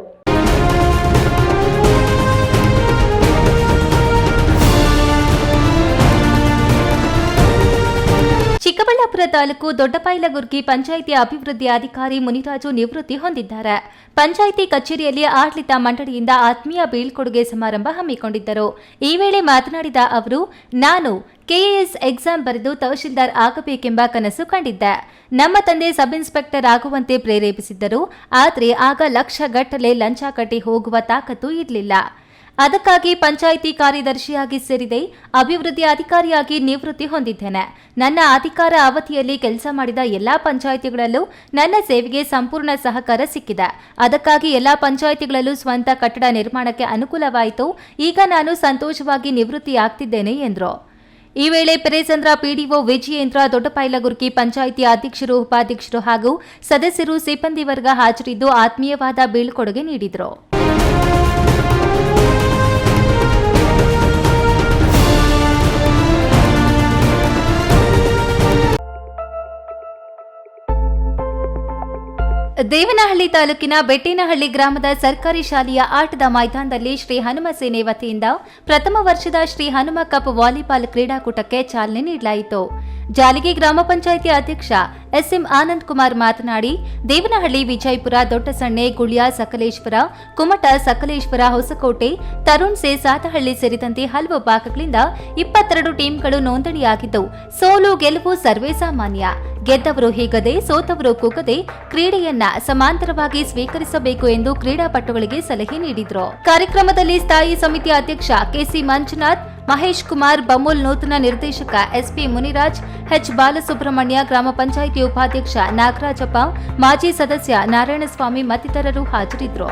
ಚಿಕ್ಕಬಳ್ಳಾಪುರ ತಾಲೂಕು ದೊಡ್ಡಪೈಲಗುರ್ಗಿ ಪಂಚಾಯಿತಿ ಅಭಿವೃದ್ಧಿ ಅಧಿಕಾರಿ ಮುನಿರಾಜು ನಿವೃತ್ತಿ ಹೊಂದಿದ್ದಾರೆ. ಪಂಚಾಯಿತಿ ಕಚೇರಿಯಲ್ಲಿ ಆಡಳಿತ ಮಂಡಳಿಯಿಂದ ಆತ್ಮೀಯ ಬೀಳ್ಕೊಡುಗೆ ಸಮಾರಂಭ ಹಮ್ಮಿಕೊಂಡಿದ್ದರು. ಈ ವೇಳೆ ಮಾತನಾಡಿದ ಅವರು, ನಾನು ಕೆಎಎಸ್ ಎಕ್ಸಾಮ್ ಬರೆದು ತಹಶೀಲ್ದಾರ್ ಆಗಬೇಕೆಂಬ ಕನಸು ಕಂಡಿದ್ದೆ. ನಮ್ಮ ತಂದೆ ಸಬ್ ಇನ್ಸ್ಪೆಕ್ಟರ್ ಆಗುವಂತೆ ಪ್ರೇರೇಪಿಸಿದ್ದರು. ಆದರೆ ಆಗ ಲಕ್ಷಗಟ್ಟಲೆ ಲಂಚ ಕಟ್ಟಿ ಹೋಗುವ ತಾಕತ್ತು ಇರಲಿಲ್ಲ. ಅದಕ್ಕಾಗಿ ಪಂಚಾಯಿತಿ ಕಾರ್ಯದರ್ಶಿಯಾಗಿ ಸೇರಿದೆ. ಅಭಿವೃದ್ಧಿ ಅಧಿಕಾರಿಯಾಗಿ ನಿವೃತ್ತಿ ಹೊಂದಿದ್ದೇನೆ. ನನ್ನ ಅಧಿಕಾರ ಅವಧಿಯಲ್ಲಿ ಕೆಲಸ ಮಾಡಿದ ಎಲ್ಲಾ ಪಂಚಾಯಿತಿಗಳಲ್ಲೂ ನನ್ನ ಸೇವೆಗೆ ಸಂಪೂರ್ಣ ಸಹಕಾರ ಸಿಕ್ಕಿದೆ. ಅದಕ್ಕಾಗಿ ಎಲ್ಲಾ ಪಂಚಾಯಿತಿಗಳಲ್ಲೂ ಸ್ವಂತ ಕಟ್ಟಡ ನಿರ್ಮಾಣಕ್ಕೆ ಅನುಕೂಲವಾಯಿತು. ಈಗ ನಾನು ಸಂತೋಷವಾಗಿ ನಿವೃತ್ತಿಯಾಗ್ತಿದ್ದೇನೆ ಎಂದರು. ಈ ವೇಳೆ ಪೆರೇಸಂದ್ರ ಪಿಡಿಒ ವಿಜಯೇಂದ್ರ, ದೊಡ್ಡಪೈಲಗುರ್ಗಿ ಪಂಚಾಯಿತಿ ಅಧ್ಯಕ್ಷರು, ಉಪಾಧ್ಯಕ್ಷರು ಹಾಗೂ ಸದಸ್ಯರು, ಸಿಬ್ಬಂದಿ ವರ್ಗ ಹಾಜರಿದ್ದು ಆತ್ಮೀಯವಾದ ಬೀಳ್ಕೊಡುಗೆ ನೀಡಿದರು. ದೇವನಹಳ್ಳಿ ತಾಲೂಕಿನ ಬೆಟ್ಟೇನಹಳ್ಳಿ ಗ್ರಾಮದ ಸರ್ಕಾರಿ ಶಾಲೆಯ ಆಟದ ಮೈದಾನದಲ್ಲಿ ಶ್ರೀ ಹನುಮ ಸೇನೆ ವತಿಯಿಂದ ಪ್ರಥಮ ವರ್ಷದ ಶ್ರೀ ಹನುಮ ಕಪ್ ವಾಲಿಬಾಲ್ ಕ್ರೀಡಾಕೂಟಕ್ಕೆ ಚಾಲನೆ ನೀಡಲಾಯಿತು. ಜಾಲಗಿ ಗ್ರಾಮ ಪಂಚಾಯಿತಿ ಅಧ್ಯಕ್ಷ ಎಸ್ಎಂ ಆನಂದ್ ಕುಮಾರ್ ಮಾತನಾಡಿ, ದೇವನಹಳ್ಳಿ, ವಿಜಯಪುರ, ದೊಡ್ಡಸಣ್ಣೆ, ಗುಳ್ಯ, ಸಕಲೇಶ್ವರ, ಕುಮಟ, ಸಕಲೇಶ್ವರ, ಹೊಸಕೋಟೆ, ತರುಣ್ಸೆ, ಸಾತಹಳ್ಳಿ ಸೇರಿದಂತೆ ಹಲವು ಭಾಗಗಳಿಂದ 22 ಟೀಮ್ಗಳು ನೋಂದಣಿಯಾಗಿದ್ದು, ಸೋಲು ಗೆಲುವು ಸರ್ವೇ ಸಾಮಾನ್ಯ. ಗೆದ್ದವರು ಹೀಗದೆ, ಸೋತವರು ಕುಗ್ಗದೆ ಕ್ರೀಡೆಯನ್ನ ಸಮಾಂತರವಾಗಿ ಸ್ವೀಕರಿಸಬೇಕು ಎಂದು ಕ್ರೀಡಾಪಟುಗಳಿಗೆ ಸಲಹೆ ನೀಡಿದರು. ಕಾರ್ಯಕ್ರಮದಲ್ಲಿ ಸ್ಥಾಯಿ ಸಮಿತಿ ಅಧ್ಯಕ್ಷ ಕೆಸಿ ಮಂಜುನಾಥ್, ಮಹೇಶ್ ಕುಮಾರ್, ಬಮೂಲ್ ನೂತನ ನಿರ್ದೇಶಕ ಎಸ್ಪಿ ಮುನಿರಾಜ್, ಎಚ್ ಬಾಲಸುಬ್ರಹ್ಮಣ್ಯ, ಗ್ರಾಮ ಪಂಚಾಯಿತಿ ಉಪಾಧ್ಯಕ್ಷ ನಾಗರಾಜಪ್ಪ, ಮಾಜಿ ಸದಸ್ಯ ನಾರಾಯಣಸ್ವಾಮಿ ಮತ್ತಿತರರು ಹಾಜರಿದ್ದರು.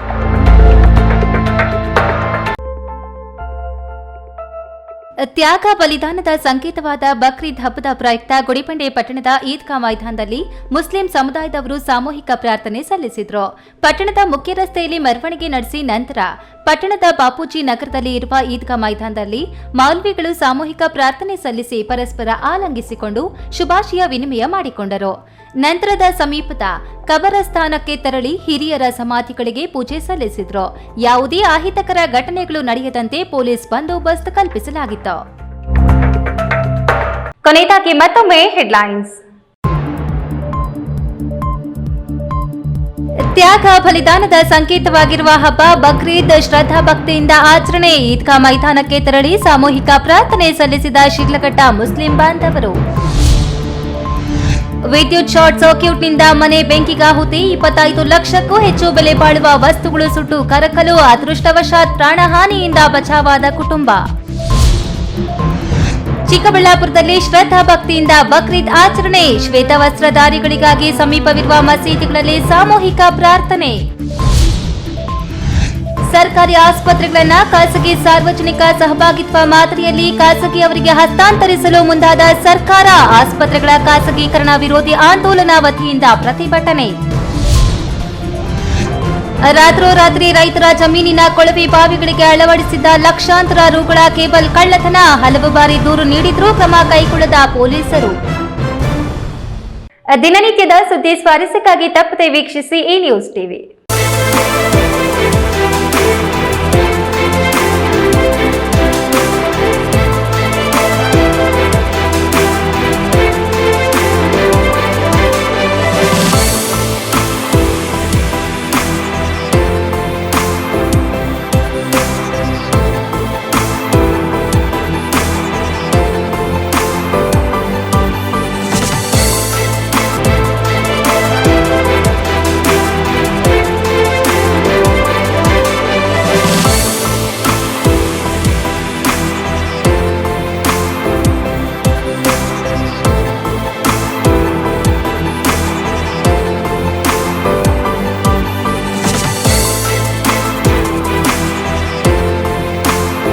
ತ್ಯಾಗ ಬಲಿದಾನದ ಸಂಕೇತವಾದ ಬಕ್ರೀದ್ ಹಬ್ಬದ ಪ್ರಯುಕ್ತ ಗುಡಿಬಂಡೆ ಪಟ್ಟಣದ ಈದ್ಗಾ ಮೈದಾನದಲ್ಲಿ ಮುಸ್ಲಿಂ ಸಮುದಾಯದವರು ಸಾಮೂಹಿಕ ಪ್ರಾರ್ಥನೆ ಸಲ್ಲಿಸಿದರು. ಪಟ್ಟಣದ ಮುಖ್ಯ ರಸ್ತೆಯಲ್ಲಿ ಮೆರವಣಿಗೆ ನಡೆಸಿ ನಂತರ ಪಟ್ಟಣದ ಬಾಪೂಜಿ ನಗರದಲ್ಲಿ ಇರುವ ಈದ್ಗಾ ಮೈದಾನದಲ್ಲಿ ಮೌಲ್ವಿಗಳು ಸಾಮೂಹಿಕ ಪ್ರಾರ್ಥನೆ ಸಲ್ಲಿಸಿ ಪರಸ್ಪರ ಆಲಂಗಿಸಿಕೊಂಡು ಶುಭಾಶಯ ವಿನಿಮಯ ಮಾಡಿಕೊಂಡರು. ನಂತರದ ಸಮೀಪದ ಕಬರಸ್ಥಾನಕ್ಕೆ ತೆರಳಿ ಹಿರಿಯರ ಸಮಾಧಿಗಳಿಗೆ ಪೂಜೆ ಸಲ್ಲಿಸಿದ್ರು. ಯಾವುದೇ ಅಹಿತಕರ ಘಟನೆಗಳು ನಡೆಯದಂತೆ ಪೊಲೀಸ್ ಬಂದೋಬಸ್ತ್ ಕಲ್ಪಿಸಲಾಗಿತ್ತು. ಕೊನೆಯದಾಗಿ ಮತ್ತೊಮ್ಮೆ ಹೆಡ್ಲೈನ್ಸ್. ತ್ಯಾಗ ಬಲಿದಾನದ ಸಂಕೇತವಾಗಿರುವ ಹಬ್ಬ ಬಕ್ರೀದ್ ಶ್ರದ್ಧಾ ಭಕ್ತಿಯಿಂದ ಆಚರಣೆ. ಈದ್ಗಾ ಮೈದಾನಕ್ಕೆ ತೆರಳಿ ಸಾಮೂಹಿಕ ಪ್ರಾರ್ಥನೆ ಸಲ್ಲಿಸಿದ ಶಿಡ್ಲಘಟ್ಟ ಮುಸ್ಲಿಂ ಬಾಂಧವರು. ವಿದ್ಯುತ್ ಶಾರ್ಟ್ ಸರ್ಕ್ಯೂಟ್ನಿಂದ ಮನೆ ಬೆಂಕಿಗಾಹುತಿ. 25 ಲಕ್ಷಕ್ಕೂ ಹೆಚ್ಚು ಬೆಲೆ ಬಾಳುವ ವಸ್ತುಗಳು ಸುಟ್ಟು ಕರಕಲು. ಅದೃಷ್ಟವಶಾತ್ ಪ್ರಾಣಹಾನಿಯಿಂದ ಬಚಾವಾದ ಕುಟುಂಬ. ಚಿಕ್ಕಬಳ್ಳಾಪುರದಲ್ಲಿ ಶ್ರದ್ಧಾ ಭಕ್ತಿಯಿಂದ ಬಕ್ರೀದ್ ಆಚರಣೆ. ಶ್ವೇತವಸ್ತ್ರಧಾರಿಗಳಿಗಾಗಿ ಸಮೀಪವಿರುವ ಮಸೀದಿಗಳಲ್ಲಿ ಸಾಮೂಹಿಕ ಪ್ರಾರ್ಥನೆ. ಸರ್ಕಾರಿ ಆಸ್ಪತ್ರೆಗಳನ್ನ ಖಾಸಗಿ ಸಾರ್ವಜನಿಕ ಸಹಭಾಗಿತ್ವ ಮಾದರಿಯಲ್ಲಿ ಖಾಸಗಿಯವರಿಗೆ ಹಸ್ತಾಂತರಿಸಲು ಮುಂದಾದ ಸರ್ಕಾರ. ಆಸ್ಪತ್ರೆಗಳ ಖಾಸಗೀಕರಣ ವಿರೋಧಿ ಆಂದೋಲನ ವತಿಯಿಂದ ಪ್ರತಿಭಟನೆ. ರಾತ್ರೋರಾತ್ರಿ ರೈತರ ಜಮೀನಿನ ಕೊಳವೆ ಬಾವಿಗಳಿಗೆ ಅಳವಡಿಸಿದ್ದ ಲಕ್ಷಾಂತರ ರುಗಳ ಕೇಬಲ್ ಕಳ್ಳತನ. ಹಲವು ಬಾರಿ ದೂರು ನೀಡಿದ್ರೂ ಕ್ರಮ ಕೈಗೊಳ್ಳದ ಪೊಲೀಸರು. ದಿನನಿತ್ಯದ ಸುದ್ದಿ ಸ್ವಾರಸ್ಯಕ್ಕಾಗಿ ತಪ್ಪದೆ ವೀಕ್ಷಿಸಿ ಈ ನ್ಯೂಸ್ ಟಿವಿ.